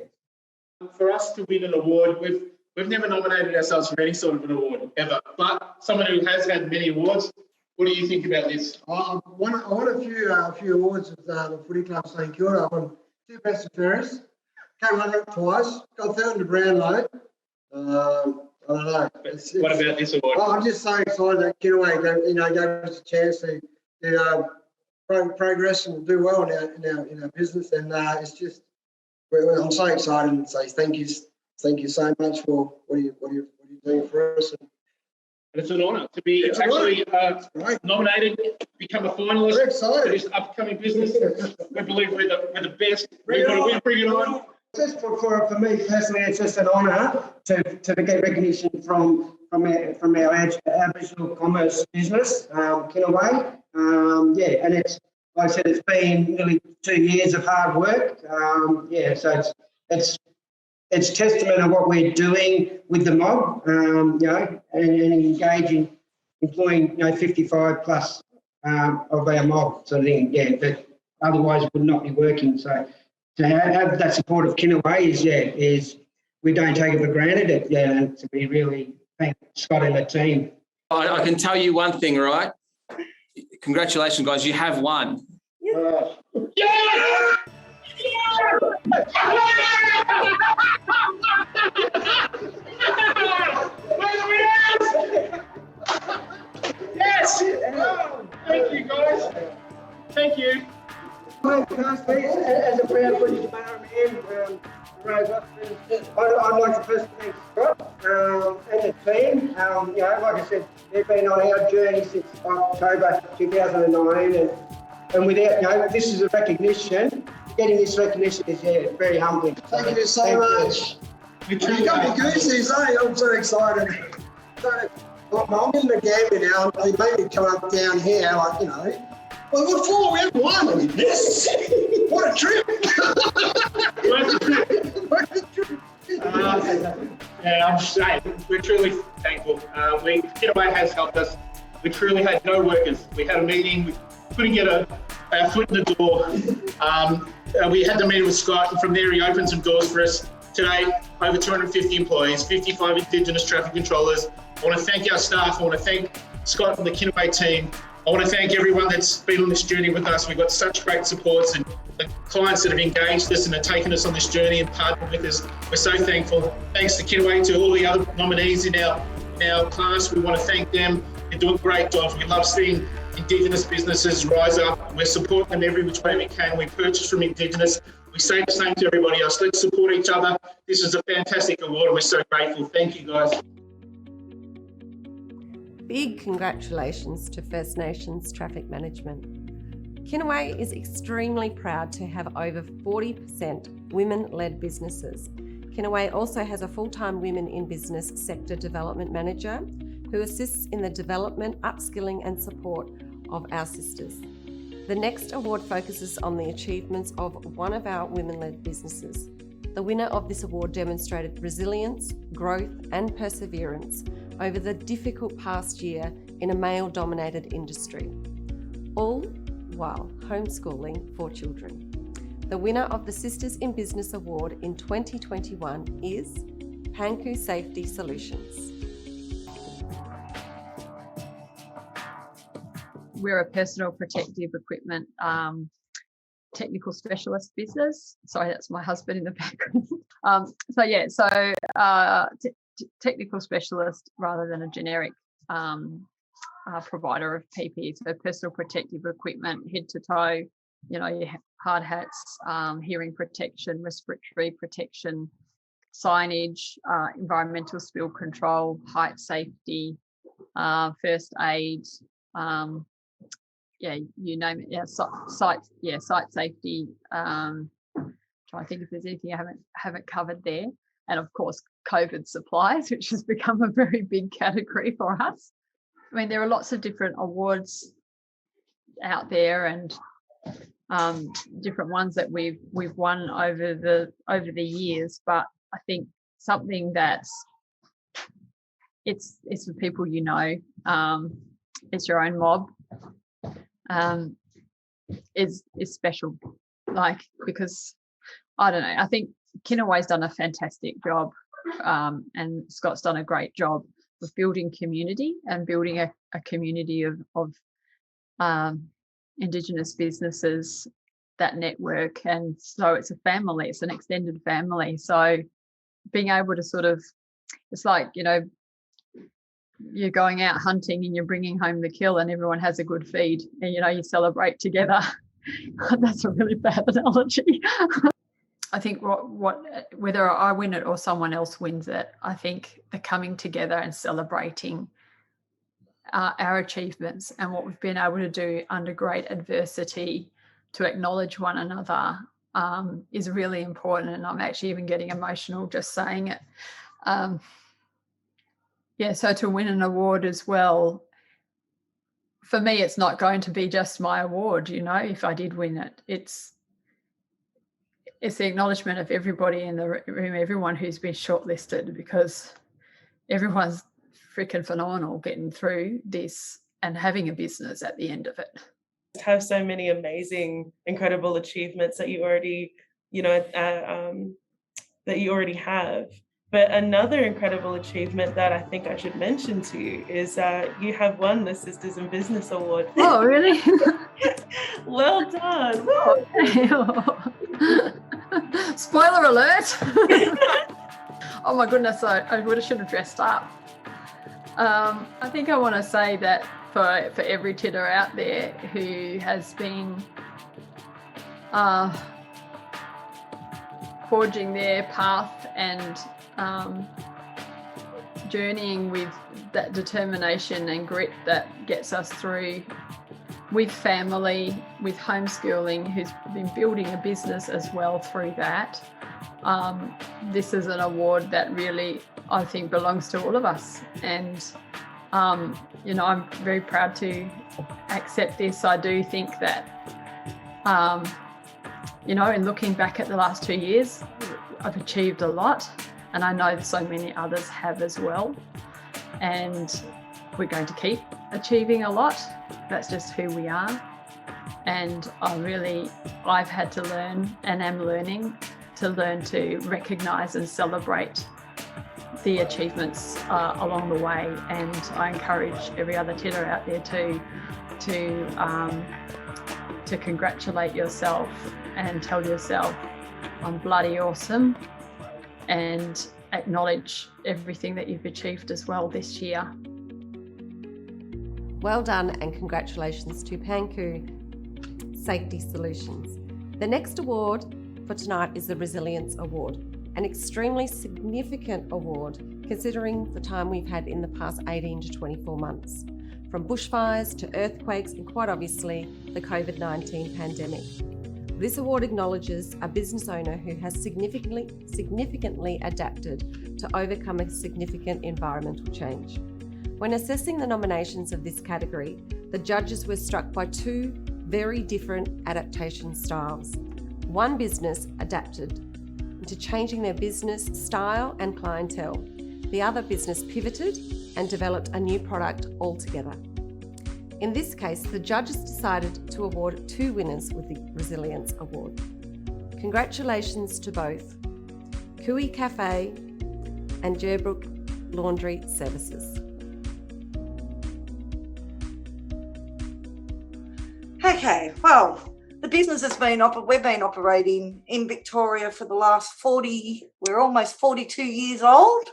for us to win an award, we've never nominated ourselves for any sort of an award ever. But someone who has had many awards, what do you think about this? I won a few awards with the footy club St Kilda. I won 2 best of fairest, came runner-up twice, got third in the Brownlow. I don't know. What about this award? I'm just so excited that Kinaway gave us a chance to progress and do well in our business, and it's just I'm so excited and say thank you so much for what you're doing for us. And it's an honour to be actually nominated, become a finalist for this upcoming business. We believe we're the best. We've got to win, bring it on. Just for me personally, it's just an honour to get recognition from our Aboriginal commerce business, Kinaway. And it's like I said, it's been nearly 2 years of hard work. So it's testament of what we're doing with the mob, and engaging, employing 55 plus of our mob sort of thing. That otherwise would not be working. So to have that support of Kinaway is we don't take it for granted. And to be really thank Scott and the team. I can tell you one thing, right? Congratulations, guys. You have won. Yeah! Yes! Thank you, guys. Thank you. As a proud British man, I'd like to first thank Scott and the team. Like I said, they've been on our journey since October 2009, and without this is a recognition. Getting this recognition is very humbling. Thank you so much. You got me goosies, eh? I'm so excited. I'm in the game now. They made me come up down here, Well, what for? We haven't won. Yes. What a trip. I'm just saying, we're truly thankful. Kinaway has helped us. We truly had no workers. We had a meeting, we couldn't get our foot in the door. We had the meeting with Scott, and from there he opened some doors for us. Today, over 250 employees, 55 Indigenous traffic controllers. I want to thank our staff. I want to thank Scott and the Kinaway team. I I want to thank everyone that's been on this journey with us. We've got such great supports and the clients that have engaged us and have taken us on this journey and partnered with us. We're so thankful. Thanks to Kinaway, to all the other nominees in our class. We want to thank them. They're doing great jobs. We love seeing Indigenous businesses rise up. We're supporting them every which way we can. We purchase from Indigenous. We say the same to everybody else. Let's support each other. This is a fantastic award and we're so grateful. Thank you, guys. Big congratulations to First Nations Traffic Management. Kinaway is extremely proud to have over 40% women-led businesses. Kinaway also has a full-time Women in Business Sector Development Manager who assists in the development, upskilling and support of our sisters. The next award focuses on the achievements of one of our women-led businesses. The winner of this award demonstrated resilience, growth and perseverance over the difficult past year in a male-dominated industry, all while homeschooling 4 children. The winner of the Sisters in Business Award in 2021 is Hanku Safety Solutions. We're a personal protective equipment technical specialist business. Sorry, that's my husband in the background. Technical specialist rather than a generic provider of PPE. So personal protective equipment, head to toe, your hard hats, hearing protection, respiratory protection, signage, environmental spill control, height safety, first aid, you name it. Site safety. Trying to think if there's anything I haven't covered there. And of course, COVID supplies, which has become a very big category for us. I mean, there are lots of different awards out there and different ones that we've won over the years. But I think something that's it's for people it's your own mob. Is special, because I don't know. I think Kinaway's done a fantastic job, and Scott's done a great job of building community and building a community of Indigenous businesses, that network, and so it's a family. It's an extended family. So being able to sort of, it's like you're going out hunting and you're bringing home the kill and everyone has a good feed and you celebrate together. That's a really bad analogy. I think whether I win it or someone else wins it, I think the coming together and celebrating our achievements and what we've been able to do under great adversity to acknowledge one another is really important. And I'm actually even getting emotional just saying it. So to win an award as well, for me, it's not going to be just my award, if I did win it. It's the acknowledgement of everybody in the room, everyone who's been shortlisted, because everyone's freaking phenomenal getting through this and having a business at the end of it. Have so many amazing, incredible achievements that you already, have. But another incredible achievement that I think I should mention to you is you have won the Sisters in Business Award. Oh, really? Well done. Spoiler alert. Oh my goodness, I should have dressed up. I think I want to say that for every tidder out there who has been forging their path and journeying with that determination and grit that gets us through, with family, with homeschooling, who's been building a business as well through that. This is an award that really, I think, belongs to all of us. And, I'm very proud to accept this. I do think that, in looking back at the last 2 years, I've achieved a lot. And I know so many others have as well. And we're going to keep achieving a lot. That's just who we are. And I've had to learn and am learning to recognise and celebrate the achievements along the way. And I encourage every other tidder out there to to congratulate yourself and tell yourself, I'm bloody awesome, and acknowledge everything that you've achieved as well this year. Well done, and congratulations to Panku Safety Solutions. The next award for tonight is the Resilience Award, an extremely significant award considering the time we've had in the past 18 to 24 months, from bushfires to earthquakes and quite obviously the COVID-19 pandemic. This award acknowledges a business owner who has significantly adapted to overcome a significant environmental change. When assessing the nominations of this category, the judges were struck by two very different adaptation styles. One business adapted into changing their business style and clientele. The other business pivoted and developed a new product altogether. In this case, the judges decided to award two winners with the Resilience Award. Congratulations to both Kui Cafe and Jerbrook Laundry Services. Okay, well, the business has been we've been operating in Victoria for the last we're almost 42 years old.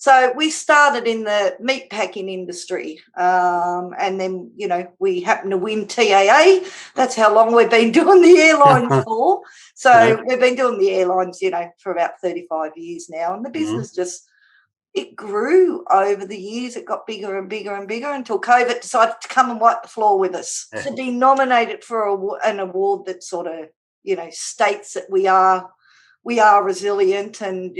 So we started in the meat packing industry, and then, we happened to win TAA. That's how long we've been doing the airlines for. So we've been doing the airlines, for about 35 years now. And the business it grew over the years. It got bigger and bigger and bigger until COVID decided to come and wipe the floor with us. To be nominated for an award that sort of, states that we are resilient and,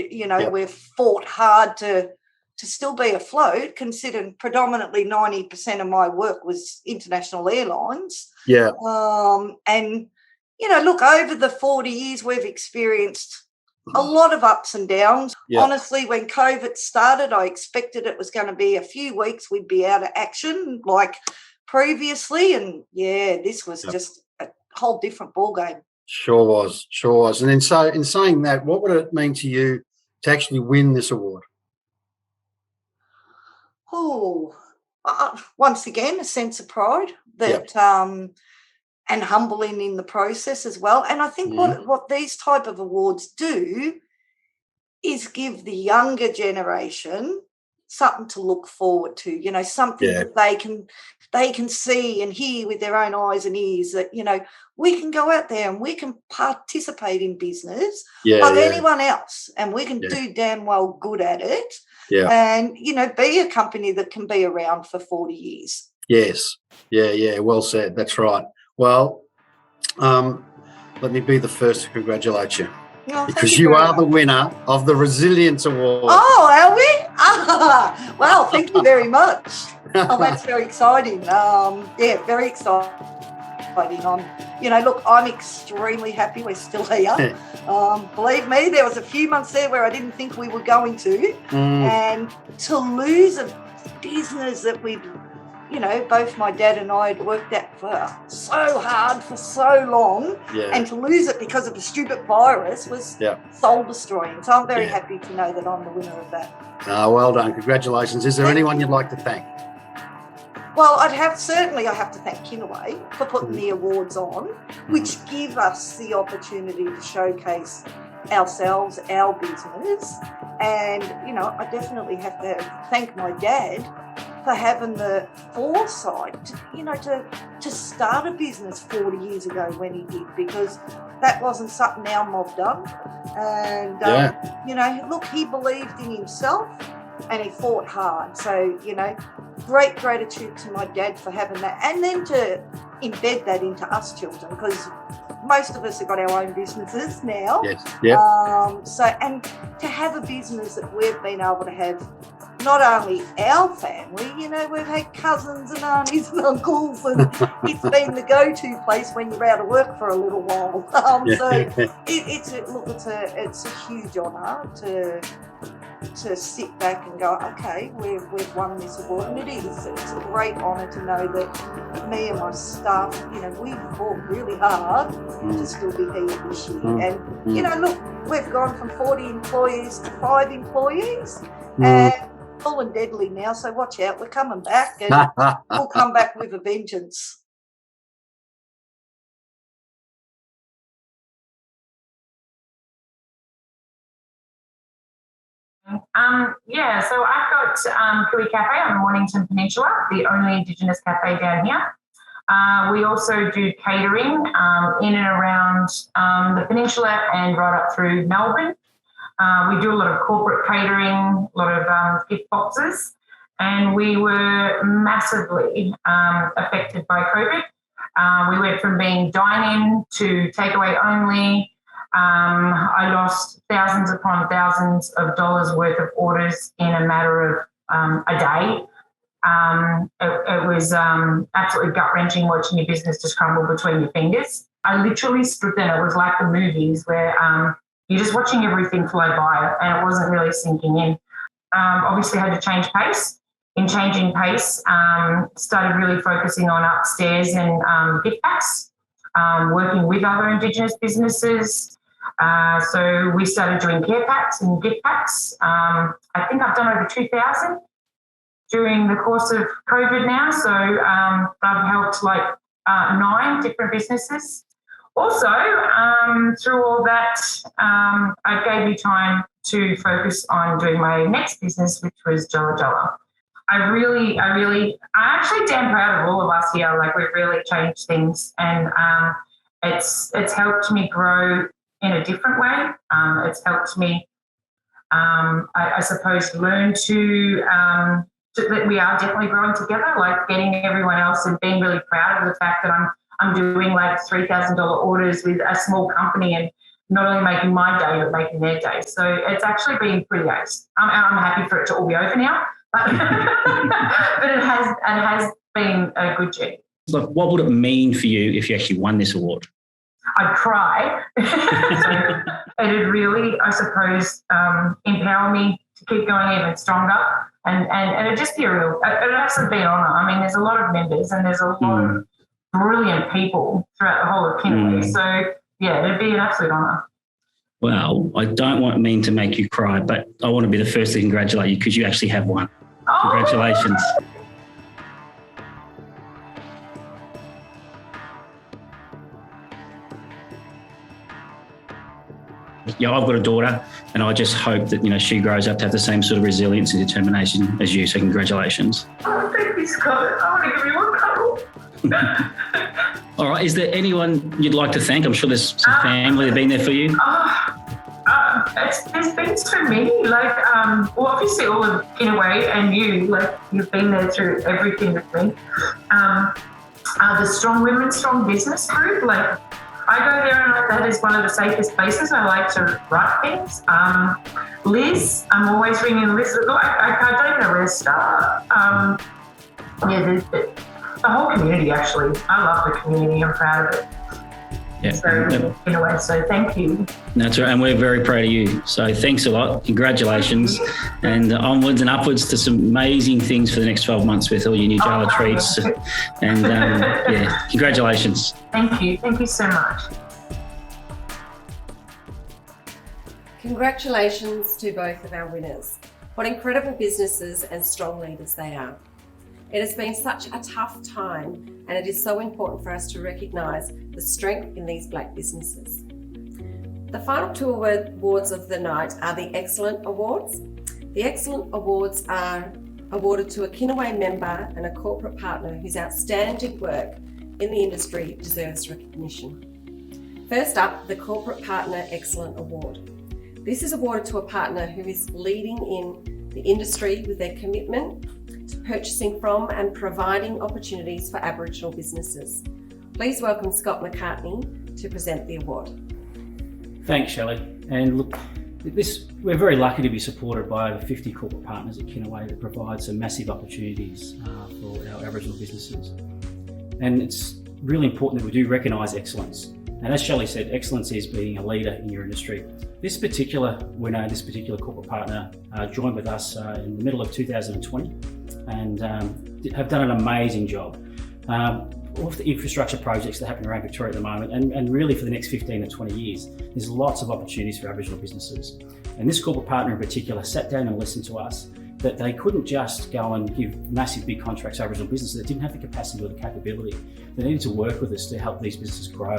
we've fought hard to still be afloat, considering predominantly 90% of my work was international airlines. Yeah. And, look, over the 40 years we've experienced a lot of ups and downs. Yeah. Honestly, when COVID started, I expected it was going to be a few weeks we'd be out of action like previously. And, this was just a whole different ballgame. Sure was. And then so in saying that, what would it mean to you to actually win this award? Oh, once again, a sense of pride that and humbling in the process as well. And I think what these type of awards do is give the younger generation something to look forward to, something that they can see and hear with their own eyes and ears, that, we can go out there and we can participate in business like anyone else, and we can do damn well good at it. And, be a company that can be around for 40 years. Yes. Yeah. Well said. That's right. Well, let me be the first to congratulate you. Oh, because you are the winner of the Resilience Award. Oh, are we? Well, thank you very much. Oh, that's very exciting. Very exciting. I'm extremely happy we're still here. Believe me, there was a few months there where I didn't think we were going to. And to lose a business that we've, both my dad and I had worked at for so hard for so long, and to lose it because of a stupid virus was soul destroying. So I'm very happy to know that I'm the winner of that. Well done. Congratulations. Is there anyone you'd like to thank? Well, I have to thank Kinaway for putting the awards on, which give us the opportunity to showcase ourselves, our business. And, I definitely have to thank my dad for having the foresight to start a business 40 years ago when he did, because that wasn't something our mob done. And, look, he believed in himself and he fought hard. So, great gratitude to my dad for having that, and then to embed that into us children, because most of us have got our own businesses now. Yes. Yeah. And to have a business that we've been able to have, not only our family, we've had cousins and aunties and uncles, and it's been the go-to place when you're out of work for a little while. It's a huge honour to sit back and go, okay, we've won this award, and it's a great honour to know that me and my staff, we've fought really hard to still be here this year. And look, we've gone from 40 employees to 5 employees, and full and deadly now, so watch out. We're coming back, and we'll come back with a vengeance. Yeah, so I've got Kui Cafe on the Mornington Peninsula, the only Indigenous cafe down here. We also do catering in and around the peninsula and right up through Melbourne. We do a lot of corporate catering, a lot of gift boxes, and we were massively affected by COVID. We went from being dine-in to takeaway only. I lost thousands upon thousands of dollars worth of orders in a matter of a day. It was absolutely gut-wrenching watching your business just crumble between your fingers. I literally stood there. It was like the movies where you're just watching everything fly by and it wasn't really sinking in. Obviously had to change pace. In changing pace, started really focusing on upstairs and gift packs, working with other Indigenous businesses. So we started doing care packs and gift packs. I think I've done over 2,000 during the course of COVID now. So I've helped like 9 different businesses. Also, through all that, it gave me time to focus on doing my next business, which was Jalla Jalla. I'm actually damn proud of all of us here. Like, we've really changed things, and it's helped me grow in a different way. It's helped me, I suppose, learn that we are definitely growing together, like getting everyone else and being really proud of the fact that I'm doing like $3,000 orders with a small company and not only making my day, but making their day. So it's actually been pretty ace. I'm happy for it to all be over now, but it has been a good journey. Look, what would it mean for you if you actually won this award? I'd cry. It'd really, I suppose, empower me to keep going even stronger, and it'd just be it'd actually be an honour. I mean, there's a lot of members and there's a lot of brilliant people throughout the whole of Kinaway. So yeah, it'd be an absolute honour. Well, I don't mean to make you cry, but I want to be the first to congratulate you because you actually have won. Congratulations. Yeah, I've got a daughter, and I just hope that she grows up to have the same sort of resilience and determination as you. So congratulations. Oh, thank you, Scott. I want to give you one cuddle. All right. Is there anyone you'd like to thank? I'm sure there's some family that have been there for you. There's been so many. Like, well, obviously all of Kinaway and you. Like, you've been there through everything with me. The Strong Women, Strong Business group. Like, I go there and that is one of the safest places. I like to write things. Liz, I'm always ringing Liz. I don't even know where to start. The whole community, actually. I love the community. I'm proud of it. Yeah. So, in a way, so thank you. That's right, and we're very proud of you. So thanks a lot. Congratulations, and onwards and upwards to some amazing things for the next 12 months with all your new Jalla treats. And yeah, congratulations. Thank you. Thank you so much. Congratulations to both of our winners. What incredible businesses and strong leaders they are. It has been such a tough time, and it is so important for us to recognise the strength in these Black businesses. The final 2 awards of the night are the Excellent Awards. The Excellent Awards are awarded to a Kinaway member and a corporate partner whose outstanding work in the industry deserves recognition. First up, the Corporate Partner Excellent Award. This is awarded to a partner who is leading in the industry with their commitment to purchasing from and providing opportunities for Aboriginal businesses. Please welcome Scott McCartney to present the award. Thanks, Shelley. And look, we're very lucky to be supported by over 50 corporate partners at Kinaway that provide some massive opportunities for our Aboriginal businesses. And it's really important that we do recognise excellence. And as Shelley said, excellence is being a leader in your industry. This particular winner, this particular corporate partner, joined with us in the middle of 2020 and have done an amazing job. All of the infrastructure projects that happen around Victoria at the moment, and really for the next 15 to 20 years, there's lots of opportunities for Aboriginal businesses. And this corporate partner in particular sat down and listened to us that they couldn't just go and give massive big contracts to Aboriginal businesses that didn't have the capacity or the capability. They needed to work with us to help these businesses grow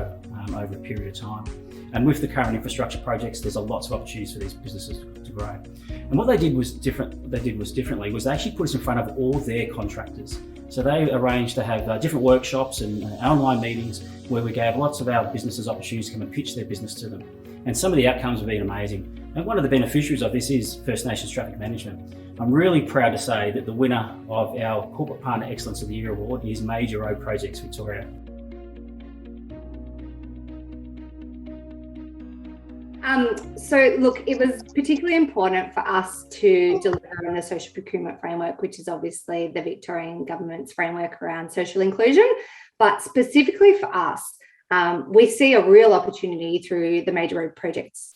over a period of time. And with the current infrastructure projects, there's lots of opportunities for these businesses to grow. And what they did was differently was they actually put us in front of all their contractors. So they arranged to have different workshops and online meetings where we gave lots of our businesses opportunities to come and pitch their business to them. And some of the outcomes have been amazing. And one of the beneficiaries of this is First Nations Traffic Management. I'm really proud to say that the winner of our Corporate Partner Excellence of the Year Award is Major Road Projects Victoria. So look, it was particularly important for us to deliver on the social procurement framework, which is obviously the Victorian government's framework around social inclusion. But specifically for us, we see a real opportunity through the Major Road Projects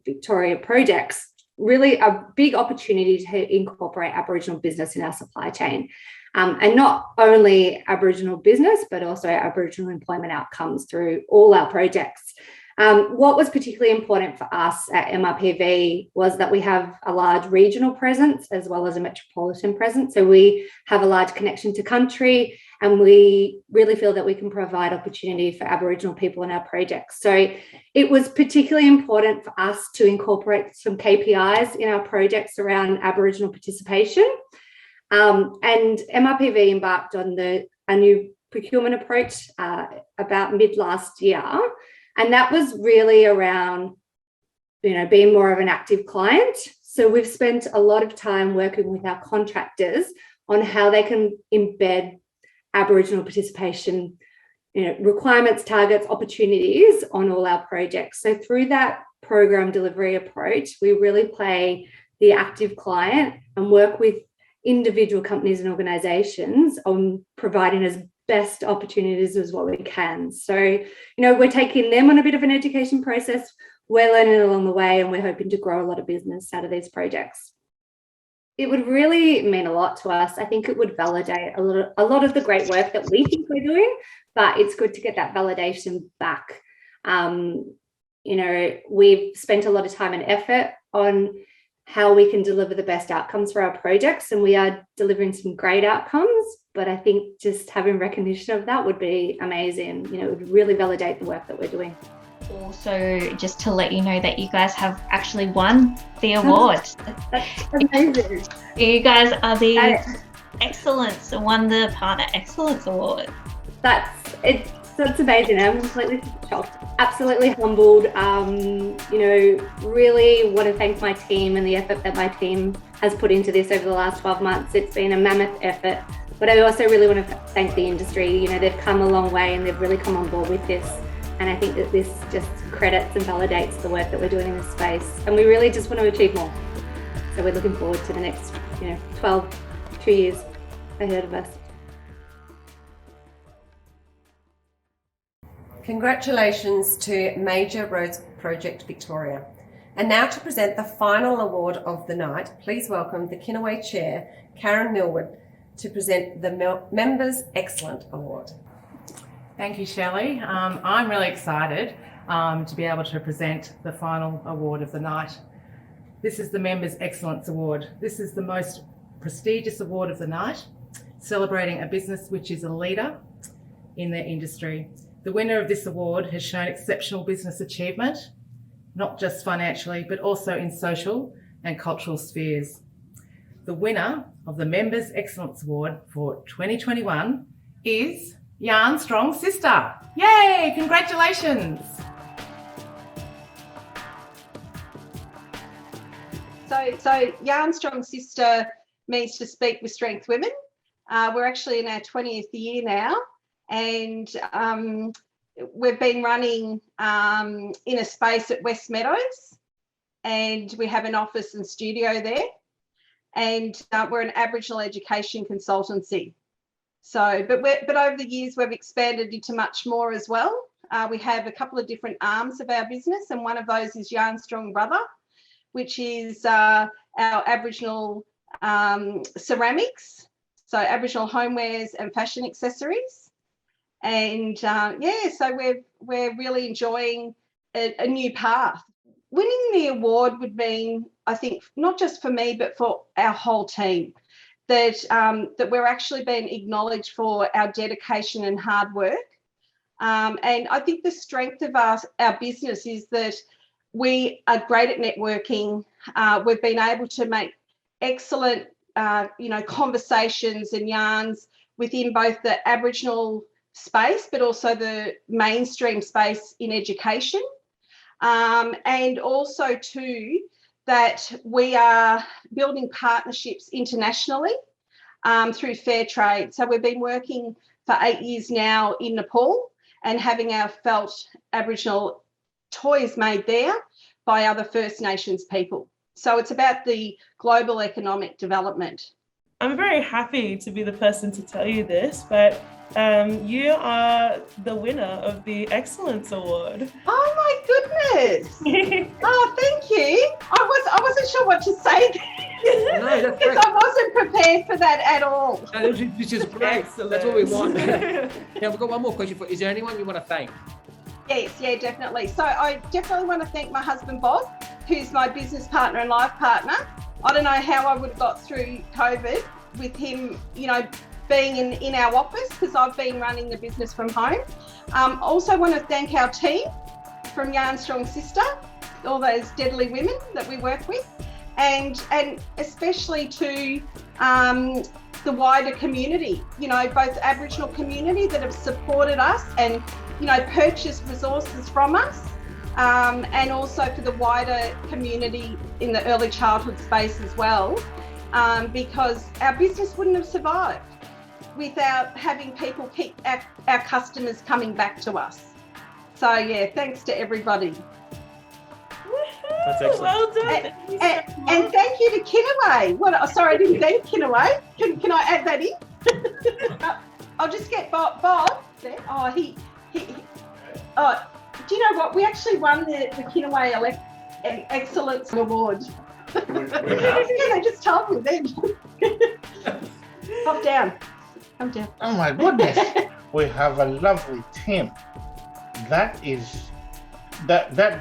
Victoria projects, really a big opportunity to incorporate Aboriginal business in our supply chain. And not only Aboriginal business, but also Aboriginal employment outcomes through all our projects. What was particularly important for us at MRPV was that we have a large regional presence as well as a metropolitan presence. So we have a large connection to country, and we really feel that we can provide opportunity for Aboriginal people in our projects. So it was particularly important for us to incorporate some KPIs in our projects around Aboriginal participation. And MRPV embarked on a new procurement approach about mid last year. And that was really around, being more of an active client. So we've spent a lot of time working with our contractors on how they can embed Aboriginal participation, requirements, targets, opportunities on all our projects. So through that program delivery approach, we really play the active client and work with individual companies and organisations on providing as best opportunities as what we can. So, we're taking them on a bit of an education process. We're learning along the way, and we're hoping to grow a lot of business out of these projects. It would really mean a lot to us. I think it would validate a lot of the great work that we think we're doing, but it's good to get that validation back. We've spent a lot of time and effort on how we can deliver the best outcomes for our projects, and we are delivering some great outcomes, but I think just having recognition of that would be amazing. It would really validate the work that we're doing. Also, just to let you know that you guys have actually won the award. That's amazing. You guys are the Excellence, won the Partner Excellence Award. That's amazing. I'm completely shocked, absolutely humbled. Really want to thank my team and the effort that my team has put into this over the last 12 months. It's been a mammoth effort, but I also really want to thank the industry. They've come a long way and they've really come on board with this. And I think that this just credits and validates the work that we're doing in this space. And we really just want to achieve more. So we're looking forward to the next, 2 years ahead of us. Congratulations to Major Roads Project Victoria. And now to present the final award of the night, please welcome the Kinaway Chair, Karen Millwood, to present the Members Excellent Award. Thank you, Shelley. I'm really excited to be able to present the final award of the night. This is the Members Excellence Award. This is the most prestigious award of the night, celebrating a business which is a leader in their industry. The winner of this award has shown exceptional business achievement, not just financially, but also in social and cultural spheres. The winner of the Members Excellence Award for 2021 is Yarn Strong Sister. Yay, congratulations. So Yarn Strong Sister means to speak with strength women. We're actually in our 20th year now, and we've been running in a space at West Meadows, and we have an office and studio there, and we're an Aboriginal education consultancy. So, but over the years we've expanded into much more as well. We have a couple of different arms of our business, and one of those is Yarn Strong Brother, which is our Aboriginal ceramics, so Aboriginal homewares and fashion accessories. And so we're really enjoying a new path. winning the award would mean, I think, not just for me, but for our whole team, that we're actually being acknowledged for our dedication and hard work. And I think the strength of our business is that we are great at networking. We've been able to make excellent, conversations and yarns within both the Aboriginal space, but also the mainstream space in education. And also too, that we are building partnerships internationally through fair trade. So we've been working for 8 years now in Nepal and having our felt Aboriginal toys made there by other First Nations people. So it's about the global economic development. I'm very happy to be the person to tell you this, but you are the winner of the Excellence Award. Oh my goodness! Oh, thank you. I wasn't sure what to say because I wasn't prepared for that at all. No, this is great. Excellent. That's what we want. Now, we've got one more question for you. Is there anyone you want to thank? Yes, yeah, definitely. So I definitely want to thank my husband, Bob, who's my business partner and life partner. I don't know how I would have got through COVID with him, being in our office, because I've been running the business from home. Also want to thank our team from Yarn Strong Sister, all those deadly women that we work with, and especially to the wider community, both Aboriginal community that have supported us and, purchased resources from us, and also for the wider community in the early childhood space as well, because our business wouldn't have survived without having people keep our customers coming back to us. So yeah, thanks to everybody. That's excellent. Well done. And thank you to Kinaway. Sorry, I didn't thank Kinaway. Can I add that in? I'll just get Bob there. Oh, do you know what? We actually won the Kinaway Excellence Award. Yeah, they just told me then. Calm down. Oh my goodness. We have a lovely team. That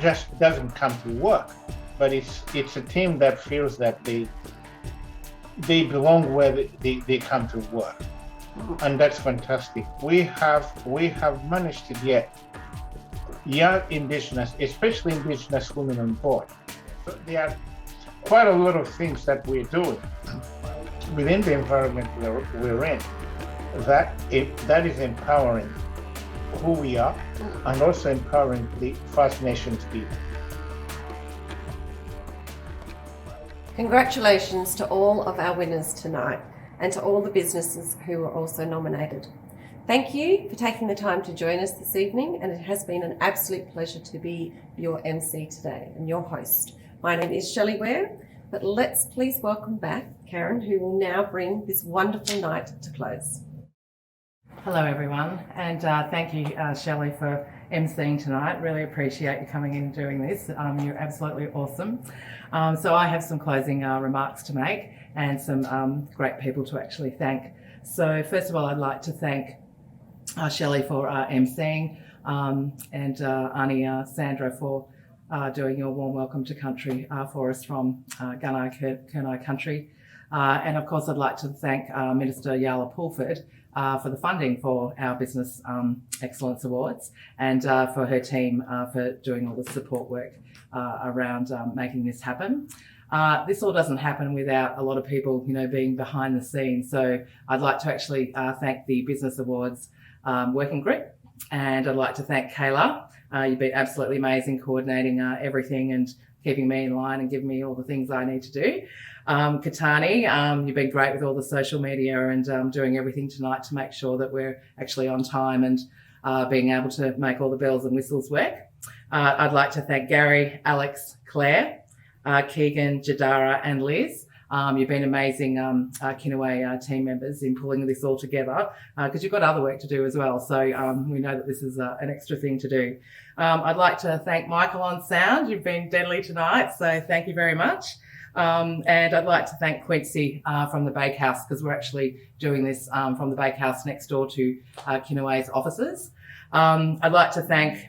just doesn't come to work, but it's a team that feels that they belong where they come to work, and that's fantastic. We have managed to get young Indigenous, especially Indigenous women on board. So there are quite a lot of things that we're doing within the environment we're in that is empowering who we are and also empowering the First Nations people. Congratulations to all of our winners tonight and to all the businesses who were also nominated. Thank you for taking the time to join us this evening, and it has been an absolute pleasure to be your MC today and your host. My name is Shelley Ware, but let's please welcome back Karen, who will now bring this wonderful night to close. Hello everyone, and thank you Shelley for emceeing tonight. Really appreciate you coming in and doing this. You're absolutely awesome. So I have some closing remarks to make and some great people to actually thank. So first of all, I'd like to thank Shelley for emceeing and Arnie Sandra for doing your warm welcome to country for us from Kinaway country. And of course, I'd like to thank Minister Yala Pulford for the funding for our Business Excellence Awards and for her team for doing all the support work around making this happen. This all doesn't happen without a lot of people, being behind the scenes. So I'd like to actually thank the Business Awards working group, and I'd like to thank Kayla. You've been absolutely amazing coordinating everything and keeping me in line and giving me all the things I need to do. Katani, you've been great with all the social media and doing everything tonight to make sure that we're actually on time and being able to make all the bells and whistles work. I'd like to thank Gary, Alex, Claire, Keegan, Jadara and Liz. You've been amazing Kinaway team members in pulling this all together because you've got other work to do as well. So we know that this is an extra thing to do. I'd like to thank Michael on sound. You've been deadly tonight, so thank you very much. And I'd like to thank Quincy from the Bakehouse, because we're actually doing this from the Bakehouse next door to Kinaway's offices. I'd like to thank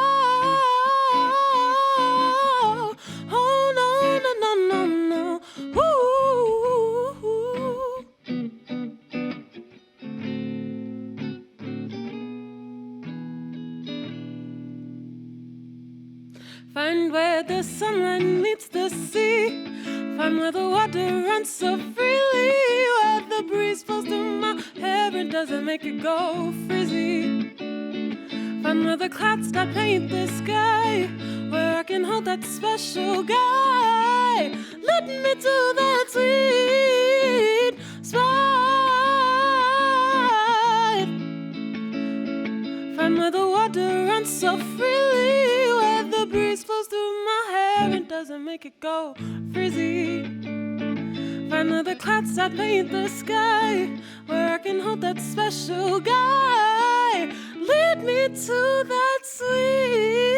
Find where the sunlight meets the sea. Find where the water runs so freely. Where the breeze flows through my hair and doesn't make it go frizzy. Find where the clouds start paint the sky. Where I can hold that special guy. Let me do that sweet spot. Find where the water runs so freely. Where the breeze flows through my hair and doesn't make it go frizzy. Find where the clouds start paint the sky. Where I can hold that special guy. Lead me to that sweet